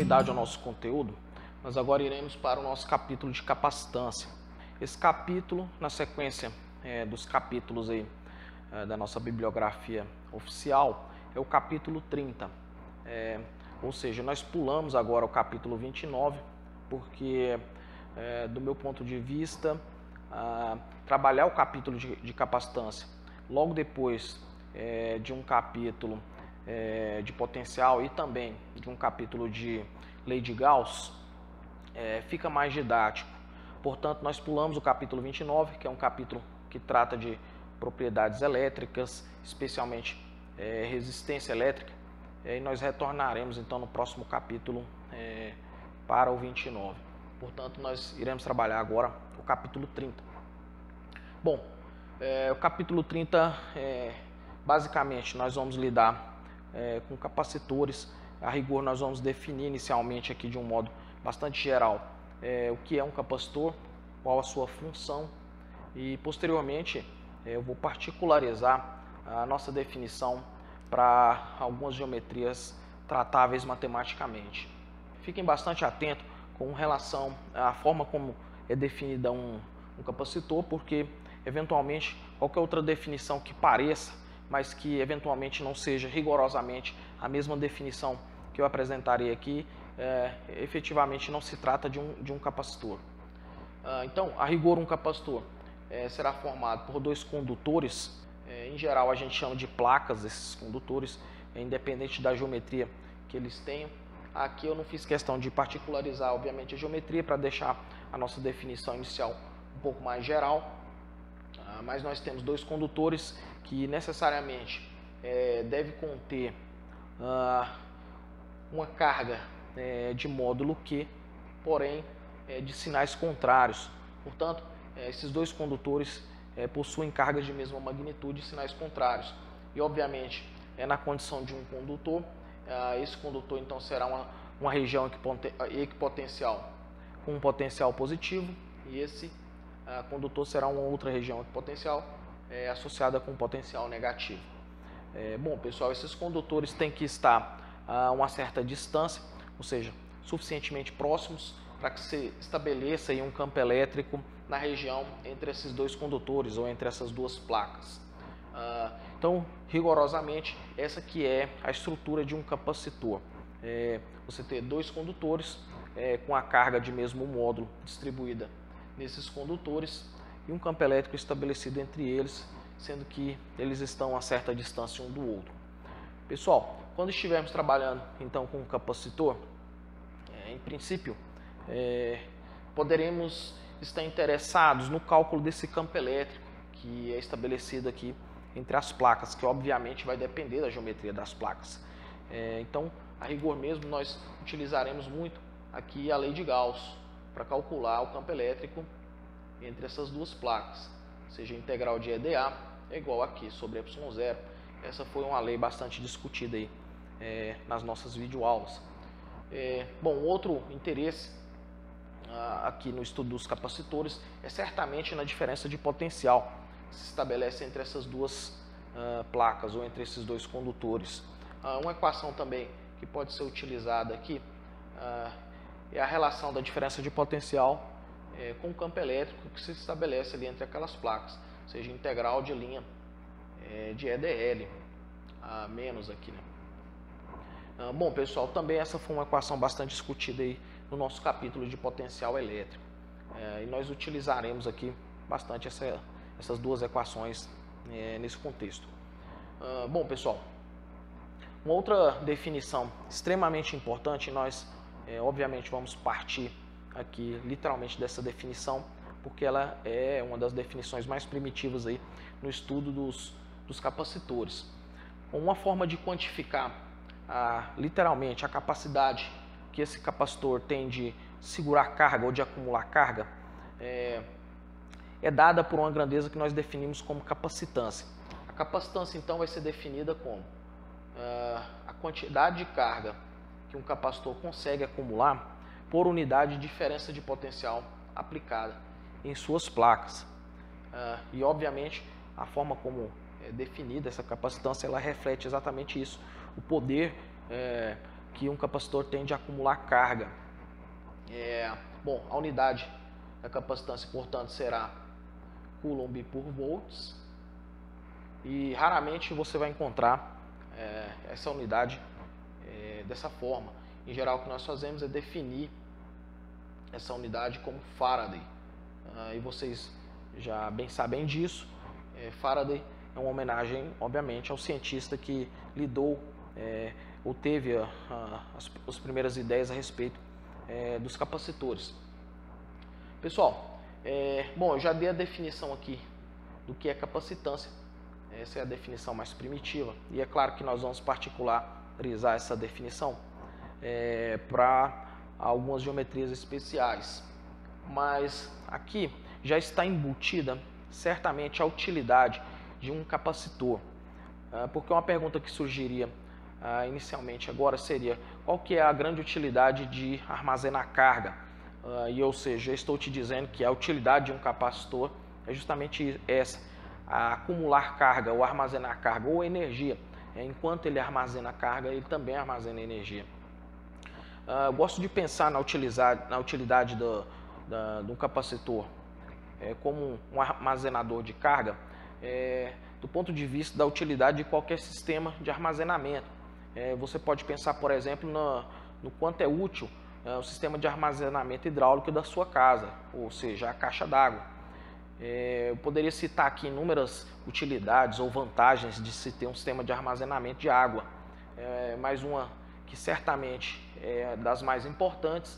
continuidade ao nosso conteúdo, nós agora iremos para o nosso capítulo de capacitância. Esse capítulo, na sequência dos capítulos aí, da nossa bibliografia oficial, é o capítulo 30. Ou seja, nós pulamos agora o capítulo 29, porque, do meu ponto de vista, trabalhar o capítulo de capacitância logo depois de um capítulo de potencial e também de um capítulo de lei de Gauss, fica mais didático. Portanto, nós pulamos o capítulo 29, que é um capítulo que trata de propriedades elétricas, especialmente resistência elétrica, e nós retornaremos então no próximo capítulo para o 29. Portanto, nós iremos trabalhar agora o capítulo 30. Bom, o capítulo 30, basicamente, nós vamos lidar com capacitores. A rigor, nós vamos definir inicialmente aqui de um modo bastante geral o que é um capacitor, qual a sua função, e posteriormente eu vou particularizar a nossa definição para algumas geometrias tratáveis matematicamente. Fiquem bastante atentos com relação à forma como é definida um capacitor, porque eventualmente qualquer outra definição que pareça, mas que eventualmente não seja rigorosamente a mesma definição que eu apresentarei aqui, efetivamente não se trata de um capacitor. Então, a rigor, um capacitor será formado por dois condutores. Em geral, a gente chama de placas esses condutores, independente da geometria que eles tenham. Aqui eu não fiz questão de particularizar, obviamente, a geometria para deixar a nossa definição inicial um pouco mais geral. Mas nós temos dois condutores que necessariamente deve conter uma carga de módulo Q, porém de sinais contrários. Portanto, esses dois condutores possuem cargas de mesma magnitude e sinais contrários. E, obviamente, na condição de um condutor, esse condutor então será uma região equipotencial com um potencial positivo, e esse condutor será uma outra região equipotencial associada com um potencial negativo. Bom, pessoal, esses condutores têm que estar a uma certa distância, ou seja, suficientemente próximos para que se estabeleça aí um campo elétrico na região entre esses dois condutores ou entre essas duas placas. Então, rigorosamente, essa que é a estrutura de um capacitor. Você ter dois condutores com a carga de mesmo módulo distribuída nesses condutores e um campo elétrico estabelecido entre eles, sendo que eles estão a certa distância um do outro. Pessoal, quando estivermos trabalhando então com um capacitor, em princípio, poderemos estar interessados no cálculo desse campo elétrico que é estabelecido aqui entre as placas, que obviamente vai depender da geometria das placas. Então, a rigor mesmo, nós utilizaremos muito aqui a lei de Gauss para calcular o campo elétrico entre essas duas placas, seja a integral de EdA é igual aqui sobre ε0. Essa foi uma lei bastante discutida aí nas nossas videoaulas. Bom, outro interesse aqui no estudo dos capacitores é certamente na diferença de potencial que se estabelece entre essas duas placas ou entre esses dois condutores. Uma equação também que pode ser utilizada aqui é a relação da diferença de potencial com o campo elétrico que se estabelece ali entre aquelas placas, seja integral de linha de EdL a menos aqui, né? Bom, pessoal, também essa foi uma equação bastante discutida aí no nosso capítulo de potencial elétrico. E nós utilizaremos aqui bastante essas duas equações nesse contexto. Bom, pessoal, uma outra definição extremamente importante, nós obviamente vamos partir aqui literalmente dessa definição, porque ela é uma das definições mais primitivas aí no estudo dos capacitores. Uma forma de quantificar literalmente a capacidade que esse capacitor tem de segurar carga ou de acumular carga é dada por uma grandeza que nós definimos como capacitância. A capacitância então vai ser definida como a quantidade de carga que um capacitor consegue acumular por unidade de diferença de potencial aplicada em suas placas. E obviamente a forma como é definida essa capacitância, ela reflete exatamente isso, o poder que um capacitor tende a acumular carga. Bom, a unidade da capacitância, portanto, será coulomb por volts, e raramente você vai encontrar essa unidade dessa forma. Em geral, o que nós fazemos é definir essa unidade como Faraday, e vocês já bem sabem disso. Faraday é uma homenagem, obviamente, ao cientista que lidou ou teve as primeiras ideias a respeito dos capacitores. Pessoal, bom, eu já dei a definição aqui do que é capacitância. Essa é a definição mais primitiva, e é claro que nós vamos particularizar essa definição para algumas geometrias especiais, mas aqui já está embutida certamente a utilidade de um capacitor, porque uma pergunta que surgiria inicialmente agora seria: qual que é a grande utilidade de armazenar carga? Ou seja, eu estou te dizendo que a utilidade de um capacitor é justamente essa: acumular carga, ou armazenar carga, ou energia. Enquanto ele armazena carga, ele também armazena energia. Eu gosto de pensar na utilidade do capacitor como um armazenador de carga, do ponto de vista da utilidade de qualquer sistema de armazenamento. Você pode pensar, por exemplo, no quanto é útil o sistema de armazenamento hidráulico da sua casa, ou seja, a caixa d'água. Eu poderia citar aqui inúmeras utilidades ou vantagens de se ter um sistema de armazenamento de água, mas uma que certamente é das mais importantes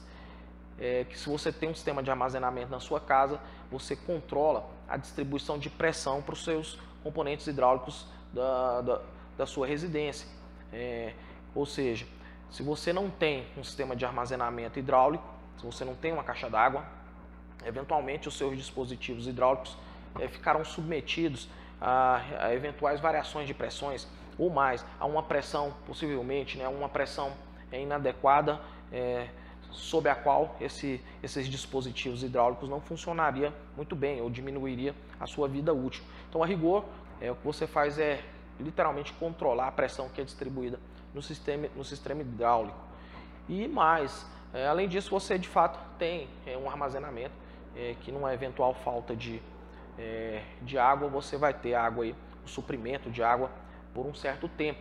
é que, se você tem um sistema de armazenamento na sua casa, você controla a distribuição de pressão para os seus componentes hidráulicos da sua residência. Ou seja, se você não tem um sistema de armazenamento hidráulico, se você não tem uma caixa d'água, eventualmente os seus dispositivos hidráulicos ficarão submetidos a eventuais variações de pressões, ou mais, a uma pressão, possivelmente, uma pressão inadequada, sob a qual esses dispositivos hidráulicos não funcionariam muito bem, ou diminuiria a sua vida útil. Então, a rigor, o que você faz é literalmente controlar a pressão que é distribuída no sistema hidráulico. E mais, além disso, você de fato tem um armazenamento que, numa eventual falta de água, você vai ter água aí, o suprimento de água por um certo tempo.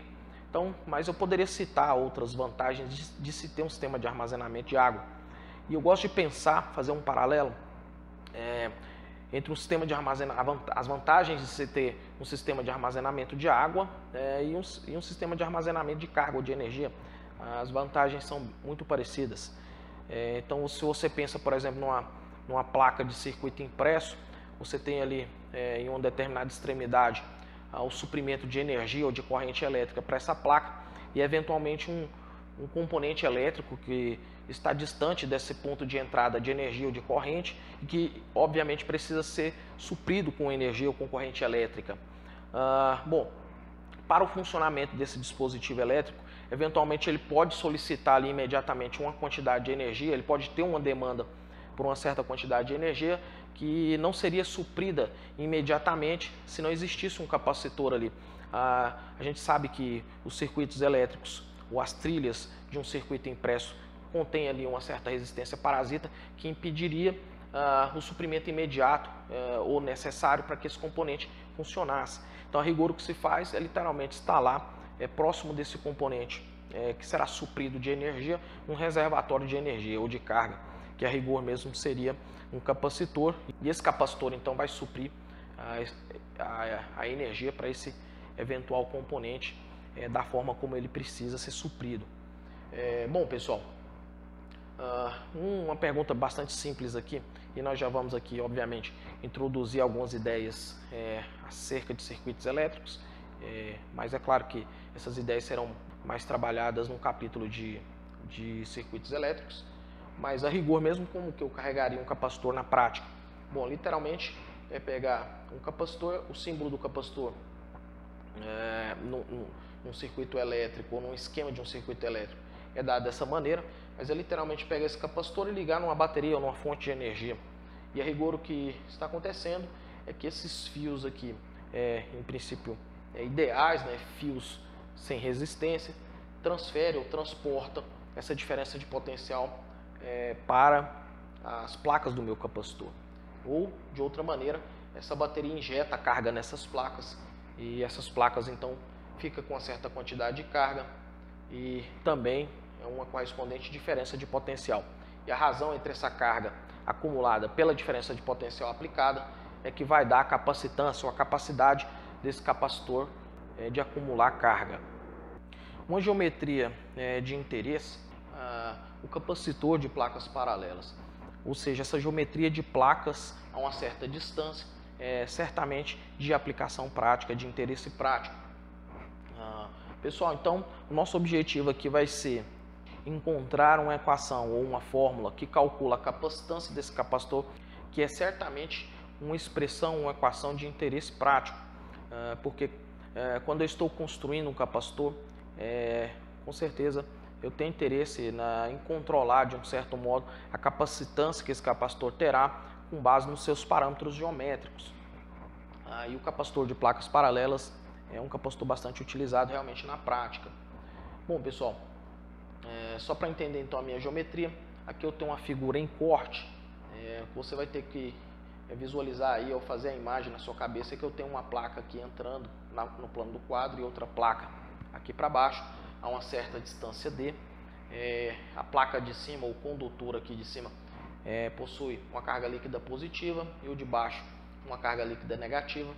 Então, mas eu poderia citar outras vantagens de se ter um sistema de armazenamento de água. E eu gosto de pensar, fazer um paralelo entre um sistema de armazenamento, as vantagens de se ter um sistema de armazenamento de água e um sistema de armazenamento de carga ou de energia. As vantagens são muito parecidas. Então, se você pensa, por exemplo, numa placa de circuito impresso, você tem ali em uma determinada extremidade o suprimento de energia ou de corrente elétrica para essa placa, e eventualmente um componente elétrico que está distante desse ponto de entrada de energia ou de corrente, e que obviamente precisa ser suprido com energia ou com corrente elétrica. Bom, para o funcionamento desse dispositivo elétrico, eventualmente ele pode solicitar ali imediatamente uma quantidade de energia, ele pode ter uma demanda por uma certa quantidade de energia que não seria suprida imediatamente se não existisse um capacitor ali. A gente sabe que os circuitos elétricos, ou as trilhas de um circuito impresso, contém ali uma certa resistência parasita que impediria o suprimento imediato ou necessário para que esse componente funcionasse. Então, a rigor, o que se faz é literalmente instalar próximo desse componente que será suprido de energia, um reservatório de energia ou de carga, que a rigor mesmo seria um capacitor, e esse capacitor então vai suprir a energia para esse eventual componente da forma como ele precisa ser suprido. Bom, pessoal, uma pergunta bastante simples aqui, e nós já vamos aqui, obviamente, introduzir algumas ideias acerca de circuitos elétricos, mas é claro que essas ideias serão mais trabalhadas no capítulo de circuitos elétricos. Mas a rigor mesmo, como que eu carregaria um capacitor na prática? Bom, literalmente é pegar um capacitor, o símbolo do capacitor num circuito elétrico ou num esquema de um circuito elétrico é dado dessa maneira, mas é literalmente pegar esse capacitor e ligar numa bateria ou numa fonte de energia. E a rigor o que está acontecendo é que esses fios aqui, em princípio, ideais, fios sem resistência, transfere ou transporta essa diferença de potencial para as placas do meu capacitor. Ou, de outra maneira, essa bateria injeta carga nessas placas e essas placas então fica com uma certa quantidade de carga e também é uma correspondente diferença de potencial. E a razão entre essa carga acumulada pela diferença de potencial aplicada é que vai dar a capacitância ou a capacidade desse capacitor de acumular carga. Uma geometria de interesse, o capacitor de placas paralelas, ou seja, essa geometria de placas a uma certa distância, certamente de aplicação prática, de interesse prático. Pessoal, então o nosso objetivo aqui vai ser encontrar uma equação ou uma fórmula que calcula a capacitância desse capacitor, que é certamente uma expressão, uma equação de interesse prático, porque quando eu estou construindo um capacitor, com certeza eu tenho interesse em controlar de um certo modo a capacitância que esse capacitor terá com base nos seus parâmetros geométricos. E o capacitor de placas paralelas é um capacitor bastante utilizado realmente na prática. Bom, pessoal, só para entender então a minha geometria, aqui eu tenho uma figura em corte, você vai ter que visualizar aí ou fazer a imagem na sua cabeça que eu tenho uma placa aqui entrando no plano do quadro e outra placa aqui para baixo a uma certa distância D. A placa de cima, o condutor aqui de cima, possui uma carga líquida positiva e o de baixo uma carga líquida negativa.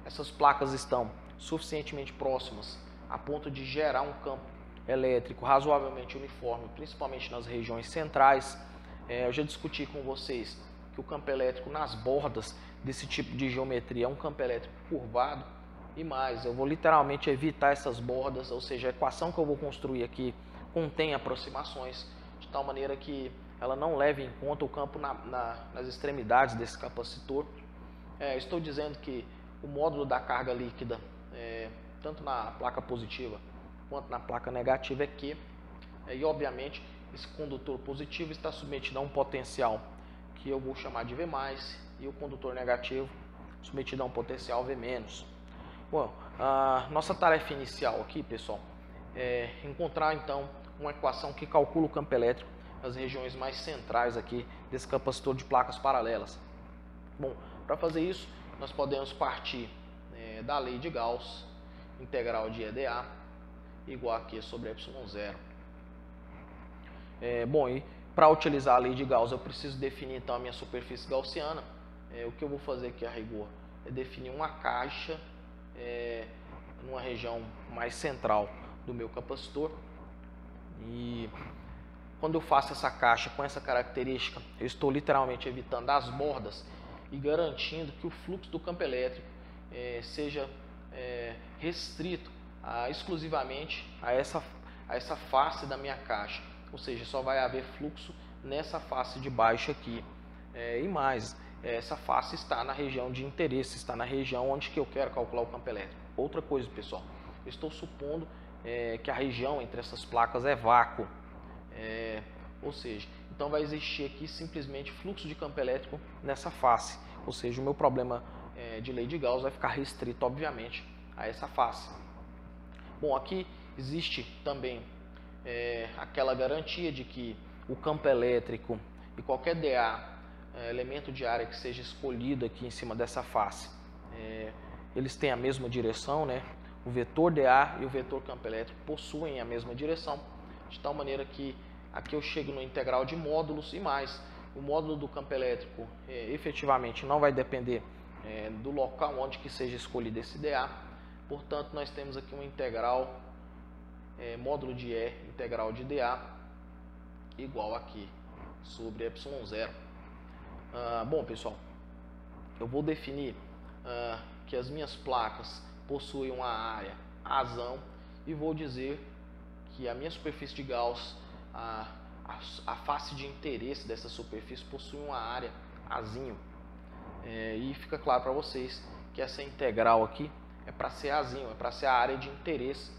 Essas placas estão suficientemente próximas a ponto de gerar um campo elétrico razoavelmente uniforme, principalmente nas regiões centrais. Eu já discuti com vocês que o campo elétrico nas bordas desse tipo de geometria é um campo elétrico curvado, e mais, eu vou literalmente evitar essas bordas, ou seja, a equação que eu vou construir aqui contém aproximações, de tal maneira que ela não leve em conta o campo nas extremidades desse capacitor. Estou dizendo que o módulo da carga líquida, tanto na placa positiva quanto na placa negativa, é Q, e obviamente esse condutor positivo está submetido a um potencial que eu vou chamar de V+, e o condutor negativo submetido a um potencial V-. Bom, a nossa tarefa inicial aqui, pessoal, é encontrar então uma equação que calcula o campo elétrico nas regiões mais centrais aqui desse capacitor de placas paralelas. Bom, para fazer isso, nós podemos partir da lei de Gauss, integral de EdA igual a Q sobre ε0. Bom, e para utilizar a lei de Gauss, eu preciso definir então a minha superfície gaussiana. O que eu vou fazer aqui a rigor é definir uma caixa numa região mais central do meu capacitor. E quando eu faço essa caixa com essa característica, eu estou literalmente evitando as bordas e garantindo que o fluxo do campo elétrico seja restrito exclusivamente a essa face da minha caixa. Ou seja, só vai haver fluxo nessa face de baixo aqui. E mais, essa face está na região de interesse, está na região onde que eu quero calcular o campo elétrico. Outra coisa, pessoal, eu estou supondo que a região entre essas placas é vácuo. Ou seja, então vai existir aqui simplesmente fluxo de campo elétrico nessa face. Ou seja, o meu problema de lei de Gauss vai ficar restrito, obviamente, a essa face. Bom, aqui existe também aquela garantia de que o campo elétrico e qualquer DA, elemento de área que seja escolhido aqui em cima dessa face, eles têm a mesma direção, né? O vetor DA e o vetor campo elétrico possuem a mesma direção, de tal maneira que aqui eu chego no integral de módulos e mais. O módulo do campo elétrico efetivamente não vai depender do local onde que seja escolhido esse DA. Portanto, nós temos aqui uma integral módulo de E, integral de dA, igual aqui, sobre ε0. Bom, pessoal, eu vou definir que as minhas placas possuem uma área Azão e vou dizer que a minha superfície de Gauss, a face de interesse dessa superfície possui uma área Azinho. E fica claro para vocês que essa integral aqui é para ser Azinho, é para ser a área de interesse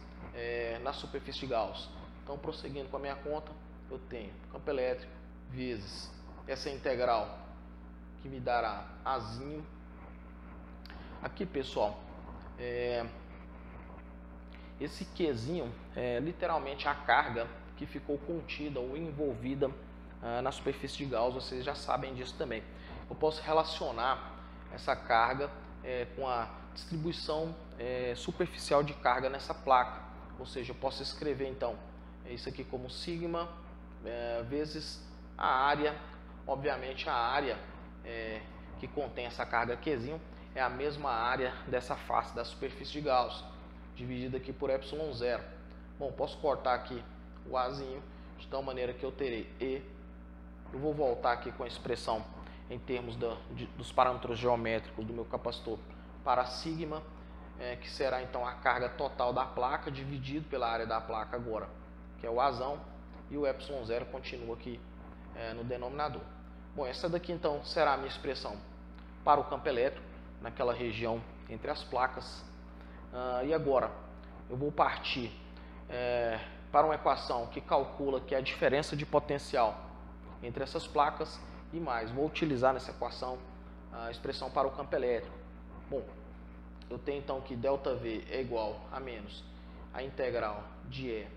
na superfície de Gauss. Então, prosseguindo com a minha conta, eu tenho campo elétrico vezes essa integral que me dará Azinho. Aqui, pessoal, esse Qzinho é literalmente a carga que ficou contida ou envolvida na superfície de Gauss. Vocês já sabem disso também. Eu posso relacionar essa carga com a distribuição superficial de carga nessa placa, ou seja, eu posso escrever então isso aqui como sigma vezes a área. Obviamente a área que contém essa carga Qzinho é a mesma área dessa face da superfície de Gauss, dividida aqui por ε0. Bom, posso cortar aqui o Azinho de tal maneira que eu terei E. Eu vou voltar aqui com a expressão em termos dos parâmetros geométricos do meu capacitor para sigma, que será então a carga total da placa dividido pela área da placa agora, que é o Azão, e o ε0 continua aqui no denominador. Bom, essa daqui então será a minha expressão para o campo elétrico naquela região entre as placas. E agora eu vou partir para uma equação que calcula que a diferença de potencial entre essas placas e mais. Vou utilizar nessa equação a expressão para o campo elétrico. Bom, eu tenho então que ΔV é igual a menos a integral de E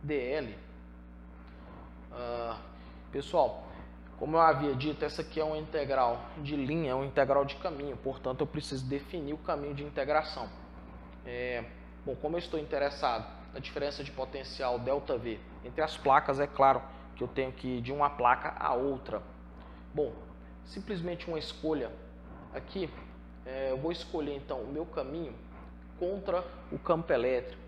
dl. Pessoal, como eu havia dito, essa aqui é uma integral de linha, é uma integral de caminho, portanto eu preciso definir o caminho de integração. Bom, como eu estou interessado na diferença de potencial ΔV entre as placas, é claro que eu tenho que ir de uma placa a outra. Bom, simplesmente uma escolha aqui, eu vou escolher então o meu caminho contra o campo elétrico,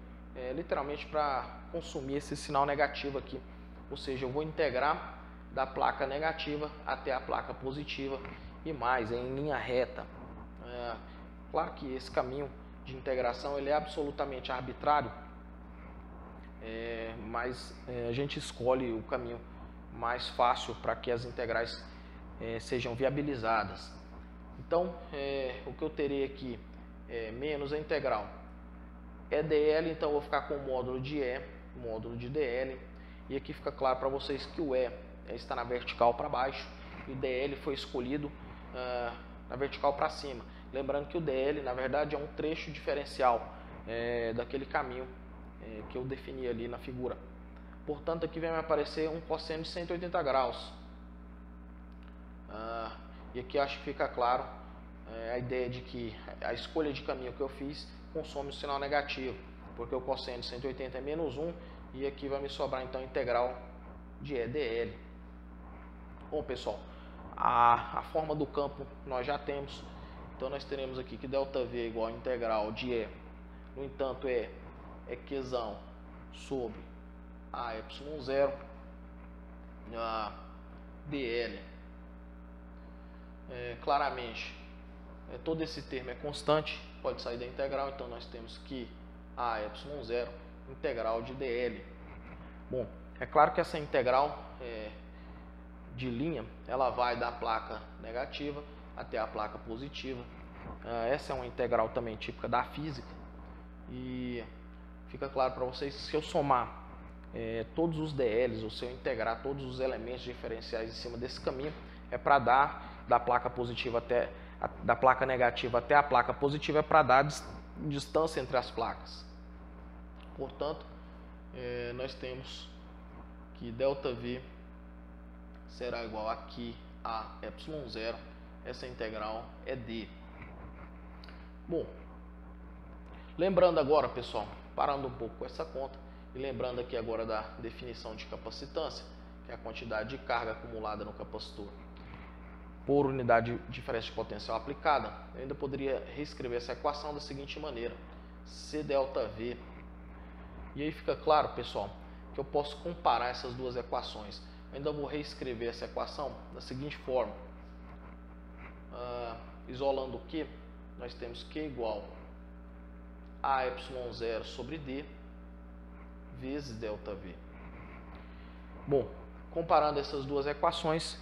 literalmente para consumir esse sinal negativo aqui, ou seja, eu vou integrar da placa negativa até a placa positiva e mais, em linha reta. Claro que esse caminho de integração ele é absolutamente arbitrário, mas a gente escolhe o caminho mais fácil para que as integrais sejam viabilizadas. Então, o que eu terei aqui é menos a integral é dl, então eu vou ficar com o módulo de E, módulo de dl, e aqui fica claro para vocês que o E está na vertical para baixo e o dl foi escolhido na vertical para cima. Lembrando que o dl, na verdade, é um trecho diferencial daquele caminho que eu defini ali na figura. Portanto, aqui vai me aparecer um cosseno de 180 graus. E aqui acho que fica claro a ideia de que a escolha de caminho que eu fiz consome o sinal negativo, porque o cosseno de 180 é menos 1, e aqui vai me sobrar então a integral de E dl. Bom, pessoal, a forma do campo nós já temos, então nós teremos aqui que ΔV é igual a integral de E, no entanto é Qzão sobre a ε0, dl. Claramente, todo esse termo é constante, pode sair da integral, então nós temos que a ε0 integral de dl. Bom, é claro que essa integral de linha, ela vai da placa negativa até a placa positiva. Essa é uma integral também típica da física, e fica claro para vocês que se eu somar todos os dl's, ou se eu integrar todos os elementos diferenciais em cima desse caminho, é para dar da placa positiva da placa negativa até a placa positiva, é para dar distância entre as placas. Portanto, nós temos que ΔV será igual aqui a ε0, essa integral é d. Bom, lembrando agora, pessoal, parando um pouco com essa conta e lembrando aqui agora da definição de capacitância, que é a quantidade de carga acumulada no capacitor por unidade de diferença de potencial aplicada, eu ainda poderia reescrever essa equação da seguinte maneira: C ΔV. E aí fica claro, pessoal, que eu posso comparar essas duas equações. Eu ainda vou reescrever essa equação da seguinte forma: isolando o Q, nós temos Q igual a ε0 sobre D vezes ΔV. Bom, comparando essas duas equações,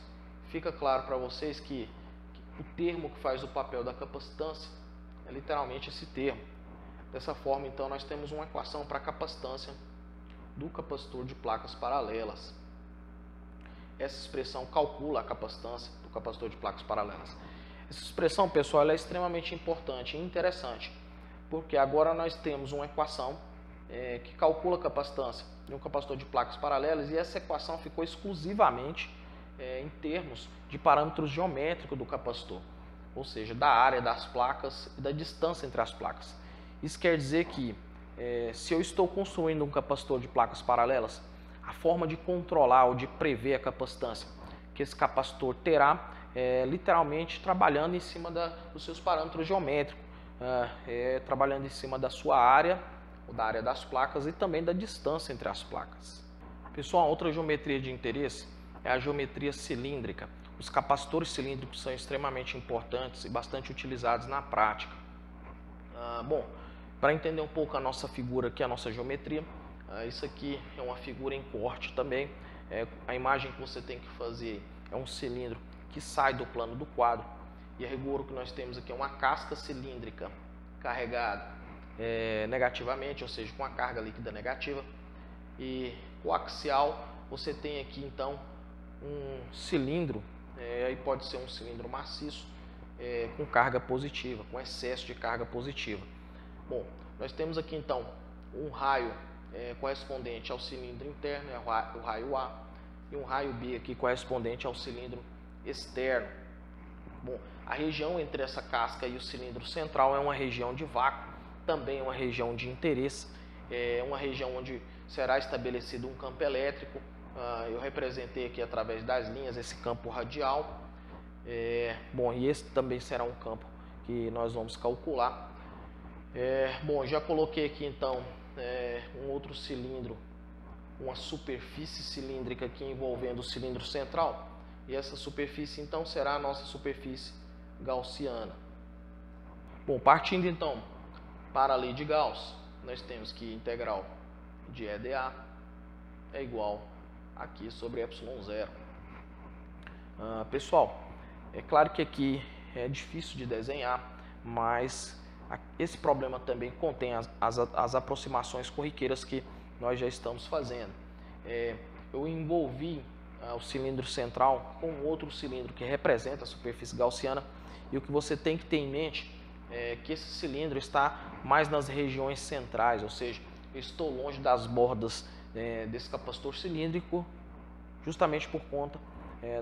fica claro para vocês que o termo que faz o papel da capacitância é literalmente esse termo. Dessa forma, então, nós temos uma equação para a capacitância do capacitor de placas paralelas. Essa expressão calcula a capacitância do capacitor de placas paralelas. Essa expressão, pessoal, ela é extremamente importante e interessante, porque agora nós temos uma equação que calcula a capacitância de um capacitor de placas paralelas, e essa equação ficou exclusivamente em termos de parâmetros geométricos do capacitor, ou seja, da área das placas e da distância entre as placas. Isso quer dizer que se eu estou construindo um capacitor de placas paralelas, a forma de controlar ou de prever a capacitância que esse capacitor terá literalmente trabalhando em cima dos seus parâmetros geométricos, trabalhando em cima da sua área, ou da área das placas, e também da distância entre as placas. Pessoal, outra geometria de interesse é a geometria cilíndrica. Os capacitores cilíndricos são extremamente importantes e bastante utilizados na prática. Bom, para entender um pouco a nossa figura aqui, a nossa geometria, isso aqui é uma figura em corte também. A imagem que você tem que fazer é um cilindro que sai do plano do quadro, e a rigor o que nós temos aqui é uma casca cilíndrica carregada negativamente, ou seja, com a carga líquida negativa, e coaxial você tem aqui então um cilindro, aí pode ser um cilindro maciço com carga positiva, com excesso de carga positiva. Bom, nós temos aqui então um raio correspondente ao cilindro interno, o raio A, e um raio B aqui correspondente ao cilindro externo. Bom, a região entre essa casca e o cilindro central é uma região de vácuo, também é uma região de interesse, é uma região onde será estabelecido um campo elétrico. Eu representei aqui através das linhas esse campo radial. Bom, e esse também será um campo que nós vamos calcular. Bom, já coloquei aqui então um outro cilindro, uma superfície cilíndrica aqui envolvendo o cilindro central, e essa superfície então será a nossa superfície gaussiana. Bom, partindo então para a lei de Gauss, nós temos que integral de EdA é igual aqui sobre ε0. Pessoal, é claro que aqui é difícil de desenhar, mas esse problema também contém as aproximações corriqueiras que nós já estamos fazendo. Eu envolvi o cilindro central com outro cilindro que representa a superfície gaussiana, e o que você tem que ter em mente é que esse cilindro está mais nas regiões centrais, ou seja, eu estou longe das bordas desse capacitor cilíndrico, justamente por conta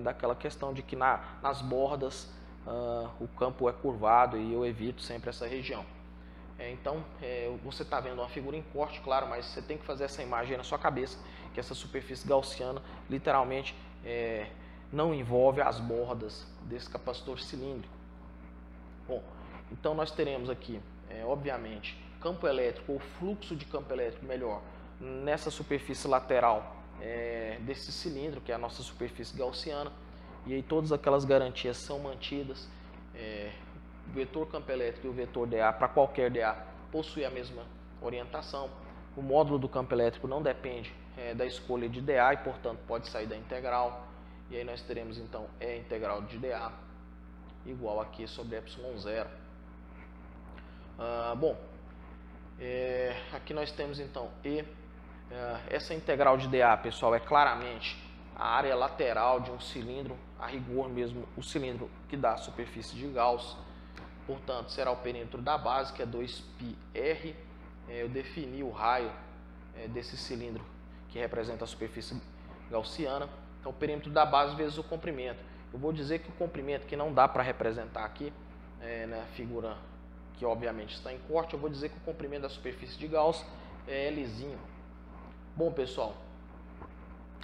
daquela questão de que nas bordas o campo é curvado, e eu evito sempre essa região. Então, você está vendo uma figura em corte, claro, mas você tem que fazer essa imagem na sua cabeça, que essa superfície gaussiana literalmente não envolve as bordas desse capacitor cilíndrico. Bom, então nós teremos aqui, obviamente, campo elétrico ou fluxo de campo elétrico, melhor, nessa superfície lateral desse cilindro, que é a nossa superfície gaussiana, e aí todas aquelas garantias são mantidas. O vetor campo elétrico e o vetor dA, para qualquer dA, possui a mesma orientação. O módulo do campo elétrico não depende da escolha de dA, e portanto pode sair da integral, e aí nós teremos então E integral de dA igual aqui sobre ε0. Bom, aqui nós temos então essa integral de dA, pessoal, é claramente a área lateral de um cilindro, a rigor mesmo o cilindro que dá a superfície de Gauss. Portanto, será o perímetro da base, que é 2πr. Eu defini o raio desse cilindro que representa a superfície gaussiana. Então, o perímetro da base vezes o comprimento. Eu vou dizer que o comprimento, que não dá para representar aqui na figura que obviamente está em corte, eu vou dizer que o comprimento da superfície de Gauss é Lzinho. Bom, pessoal,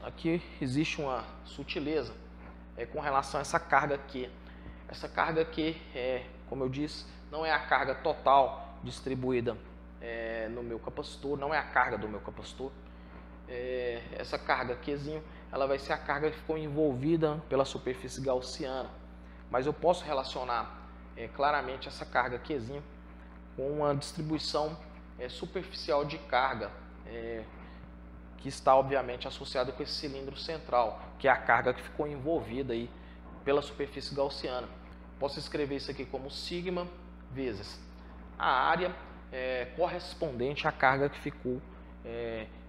aqui existe uma sutileza com relação a essa carga Q. Essa carga Q, como eu disse, não é a carga total distribuída no meu capacitor, não é a carga do meu capacitor. Essa carga Qzinho, ela vai ser a carga que ficou envolvida pela superfície gaussiana. Mas eu posso relacionar claramente essa carga Qzinho com uma distribuição superficial de carga, que está obviamente associada com esse cilindro central, que é a carga que ficou envolvida aí pela superfície gaussiana. Posso escrever isso aqui como sigma vezes a área correspondente à carga que ficou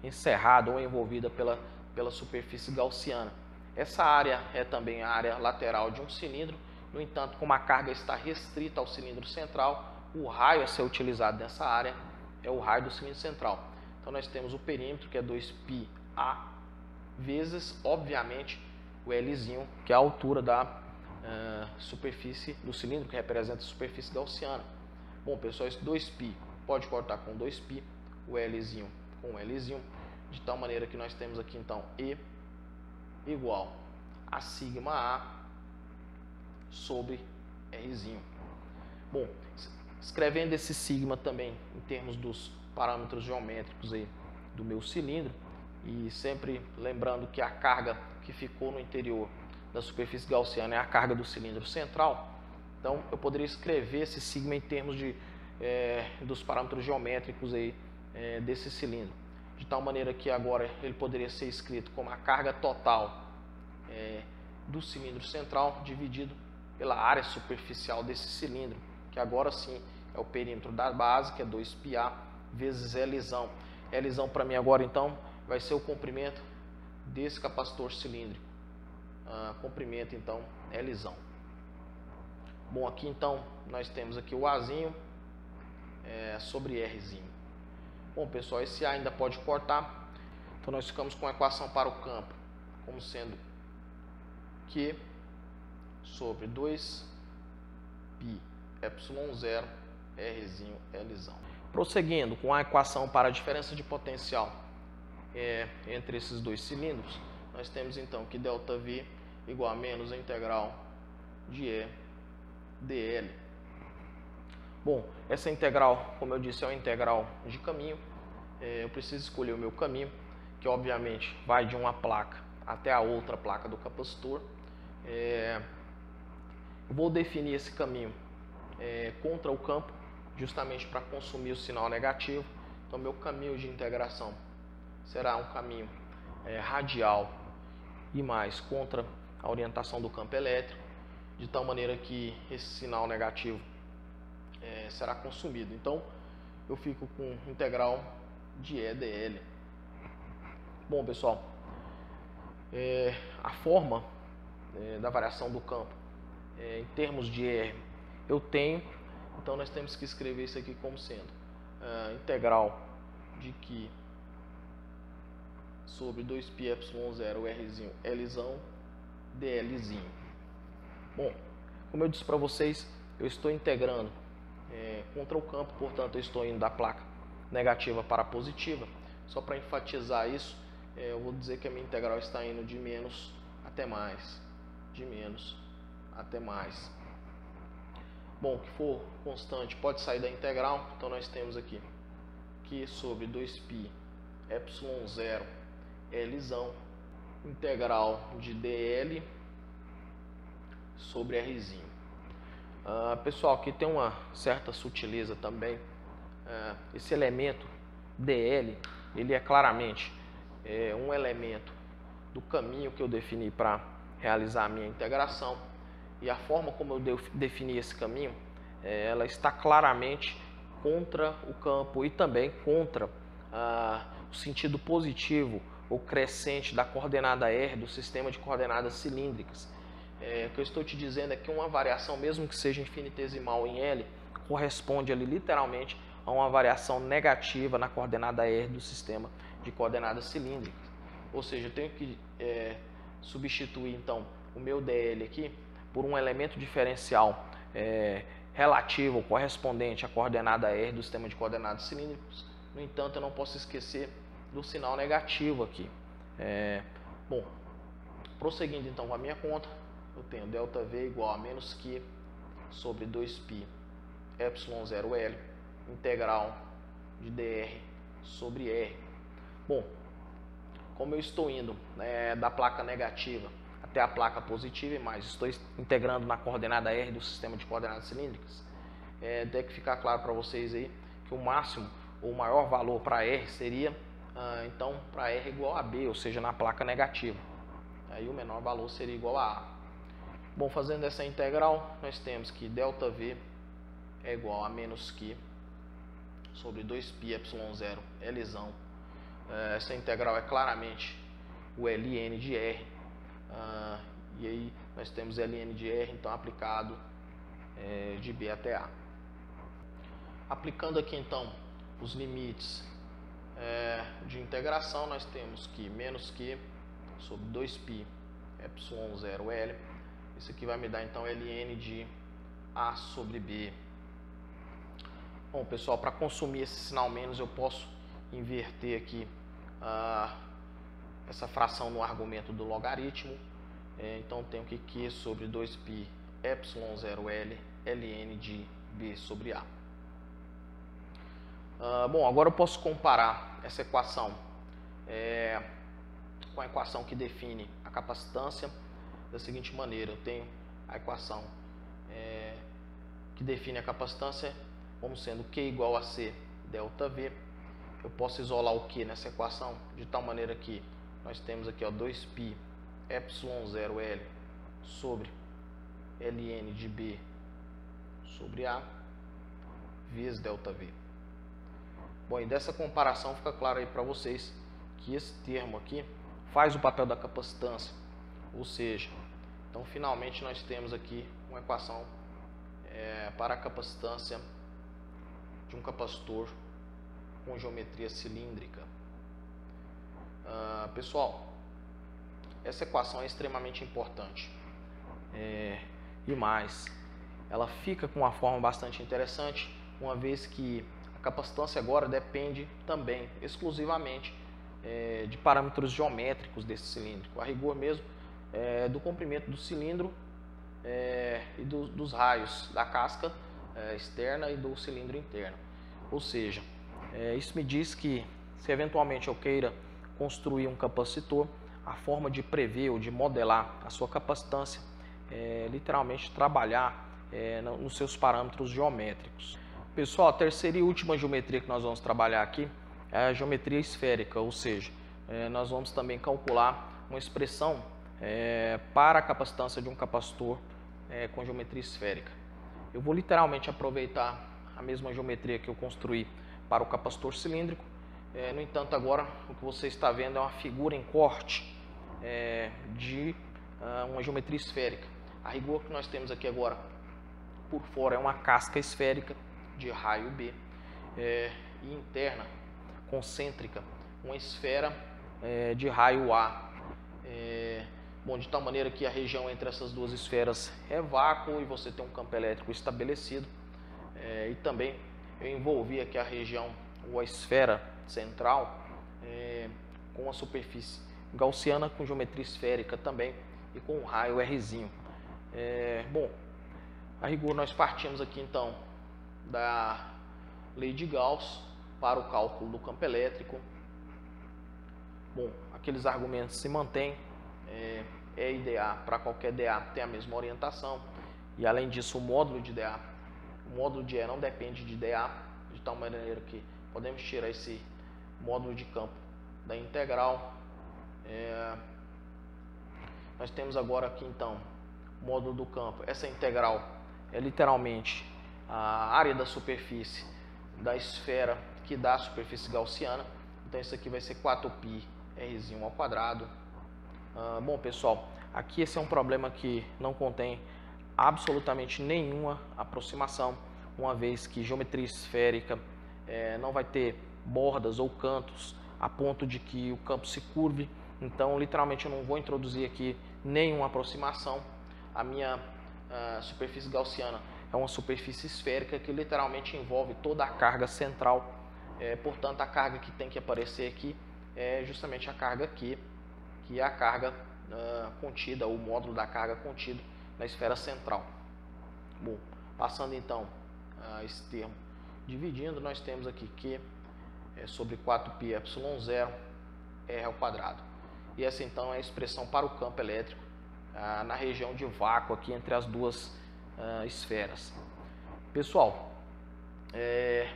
encerrada ou envolvida pela superfície gaussiana. Essa área é também a área lateral de um cilindro. No entanto, como a carga está restrita ao cilindro central, o raio a ser utilizado nessa área é o raio do cilindro central. Então nós temos o perímetro, que é 2πa, vezes, obviamente, o Lzinho, que é a altura da superfície do cilindro, que representa a superfície gaussiana. Bom, pessoal, esse 2π pode cortar com 2π, o Lzinho com o Lzinho, de tal maneira que nós temos aqui, então, E igual a sigma A sobre Rzinho. Bom, escrevendo esse sigma também em termos dos parâmetros geométricos aí do meu cilindro, e sempre lembrando que a carga que ficou no interior da superfície gaussiana é a carga do cilindro central, então eu poderia escrever esse sigma em termos dos parâmetros geométricos aí, desse cilindro, de tal maneira que agora ele poderia ser escrito como a carga total do cilindro central dividido pela área superficial desse cilindro, que agora sim é o perímetro da base, que é 2πa, vezes Lzão. Lzão para mim agora então vai ser o comprimento desse capacitor cilíndrico. Comprimento então Lzão. Bom, aqui então nós temos aqui o Azinho sobre Rzinho. Bom, pessoal, esse A ainda pode cortar, então nós ficamos com a equação para o campo como sendo Q sobre 2π ε0 Rzinho Lzão. Prosseguindo com a equação para a diferença de potencial entre esses dois cilindros, nós temos então que ΔV igual a menos a integral de E dl. Bom, essa integral, como eu disse, é uma integral de caminho. Eu preciso escolher o meu caminho, que obviamente vai de uma placa até a outra placa do capacitor. Eu vou definir esse caminho contra o campo, justamente para consumir o sinal negativo. Então, meu caminho de integração será um caminho radial e mais contra a orientação do campo elétrico, de tal maneira que esse sinal negativo será consumido. Então, eu fico com integral de E dl. Bom, pessoal, a forma da variação do campo em termos de R eu tenho, então nós temos que escrever isso aqui como sendo integral de Q sobre 2π ε0 Rzinho Lzão dlzinho. Bom, como eu disse para vocês, eu estou integrando contra o campo, portanto eu estou indo da placa negativa para a positiva. Só para enfatizar isso, eu vou dizer que a minha integral está indo de menos até mais, de menos até mais. Bom, o que for constante pode sair da integral, então nós temos aqui Q sobre 2π ε0 Lzão, integral de dl sobre Rzinho. Pessoal, aqui tem uma certa sutileza também. Esse elemento dl, ele é claramente um elemento do caminho que eu defini para realizar a minha integração, e a forma como eu defini esse caminho, ela está claramente contra o campo e também contra o sentido positivo ou crescente da coordenada R do sistema de coordenadas cilíndricas. O que eu estou te dizendo é que uma variação, mesmo que seja infinitesimal em L, corresponde ali literalmente a uma variação negativa na coordenada R do sistema de coordenadas cilíndricas. Ou seja, eu tenho que substituir então o meu dl aqui por um elemento diferencial relativo, correspondente à coordenada R do sistema de coordenadas cilíndricas. No entanto, eu não posso esquecer do sinal negativo aqui. Bom, prosseguindo então com a minha conta, eu tenho ΔV igual a menos Q sobre 2π ε0L, integral de dr sobre R. Bom, como eu estou indo da placa negativa até a placa positiva e mais, estou integrando na coordenada R do sistema de coordenadas cilíndricas, tem que ficar claro para vocês aí que o máximo ou o maior valor para R seria, então, para R igual a B, ou seja, na placa negativa. Aí o menor valor seria igual a A. Bom, fazendo essa integral, nós temos que ΔV é igual a menos Q sobre 2π ε0 Lzão. Essa integral é claramente o ln de R. E aí nós temos ln de R, então, aplicado de B até A. Aplicando aqui, então, os limites de integração, nós temos que menos Q sobre 2π ε0L. Isso aqui vai me dar então ln de A sobre B. Bom, pessoal, para consumir esse sinal menos, eu posso inverter aqui essa fração no argumento do logaritmo. Então, tenho que Q sobre 2π ε0L ln de B sobre A. Bom, agora eu posso comparar essa equação com a equação que define a capacitância da seguinte maneira. Eu tenho a equação que define a capacitância como sendo Q igual a C delta V. Eu posso isolar o Q nessa equação de tal maneira que nós temos aqui 2π ε0L sobre ln de B sobre A vezes delta V. Bom, e dessa comparação fica claro aí para vocês que esse termo aqui faz o papel da capacitância, ou seja, então finalmente nós temos aqui uma equação para a capacitância de um capacitor com geometria cilíndrica. Pessoal, essa equação é extremamente importante e mais, ela fica com uma forma bastante interessante, uma vez que a capacitância agora depende também, exclusivamente, de parâmetros geométricos desse cilíndrico, a rigor mesmo do comprimento do cilindro e dos raios da casca externa e do cilindro interno. Ou seja, isso me diz que se eventualmente eu queira construir um capacitor, a forma de prever ou de modelar a sua capacitância é literalmente trabalhar nos seus parâmetros geométricos. Pessoal, a terceira e última geometria que nós vamos trabalhar aqui é a geometria esférica, ou seja, nós vamos também calcular uma expressão para a capacitância de um capacitor com geometria esférica. Eu vou literalmente aproveitar a mesma geometria que eu construí para o capacitor cilíndrico. No entanto, agora o que você está vendo é uma figura em corte de uma geometria esférica. A rigor que nós temos aqui agora por fora é uma casca esférica de raio B e interna, concêntrica, uma esfera de raio A. Bom, de tal maneira que a região entre essas duas esferas é vácuo e você tem um campo elétrico estabelecido. E também eu envolvi aqui a região ou a esfera central com uma superfície gaussiana com geometria esférica também e com um raio Rzinho. Bom, a rigor nós partimos aqui então da lei de Gauss para o cálculo do campo elétrico. Bom, aqueles argumentos se mantêm, E e dA para qualquer dA tem a mesma orientação, e além disso o módulo de dA, o módulo de E não depende de dA, de tal maneira que podemos tirar esse módulo de campo da integral. Nós temos agora aqui então o módulo do campo. Essa integral é literalmente a área da superfície da esfera que dá a superfície gaussiana. Então isso aqui vai ser 4π Rzinho ao quadrado. Bom, pessoal, aqui esse é um problema que não contém absolutamente nenhuma aproximação, uma vez que geometria esférica não vai ter bordas ou cantos a ponto de que o campo se curve. Então, literalmente, eu não vou introduzir aqui nenhuma aproximação. A minha superfície gaussiana é uma superfície esférica que literalmente envolve toda a carga central. Portanto, a carga que tem que aparecer aqui é justamente a carga Q, que é a carga contida, o módulo da carga contido na esfera central. Bom, passando então esse termo dividindo, nós temos aqui Q sobre 4π ε0 R ao quadrado. E essa então é a expressão para o campo elétrico na região de vácuo aqui entre as duas esferas. Pessoal,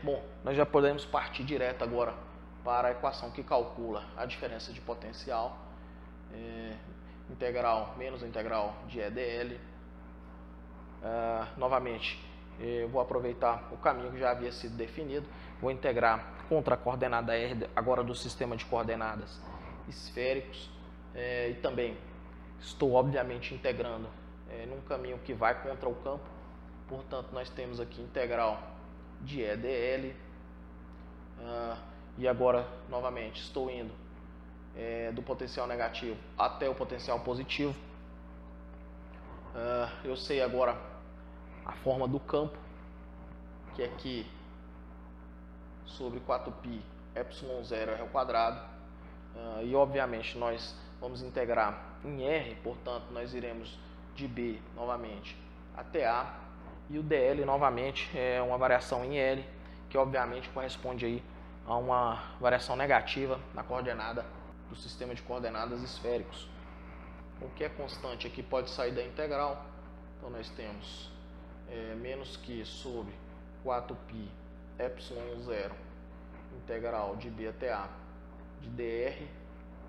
bom, nós já podemos partir direto agora para a equação que calcula a diferença de potencial, integral menos a integral de E dl. Novamente, eu vou aproveitar o caminho que já havia sido definido, vou integrar contra a coordenada R agora do sistema de coordenadas esféricos, e também estou obviamente integrando num caminho que vai contra o campo. Portanto, nós temos aqui integral de E dl, e agora, novamente, estou indo do potencial negativo até o potencial positivo. Eu sei agora a forma do campo, que é Q sobre 4π ε0 r ao quadrado. E obviamente nós vamos integrar em R, portanto nós iremos de B novamente até A, e o dl novamente é uma variação em L, que obviamente corresponde aí a uma variação negativa na coordenada do sistema de coordenadas esféricos. O que é constante aqui pode sair da integral, então nós temos menos Q sobre 4π ε0 integral de B até A de dr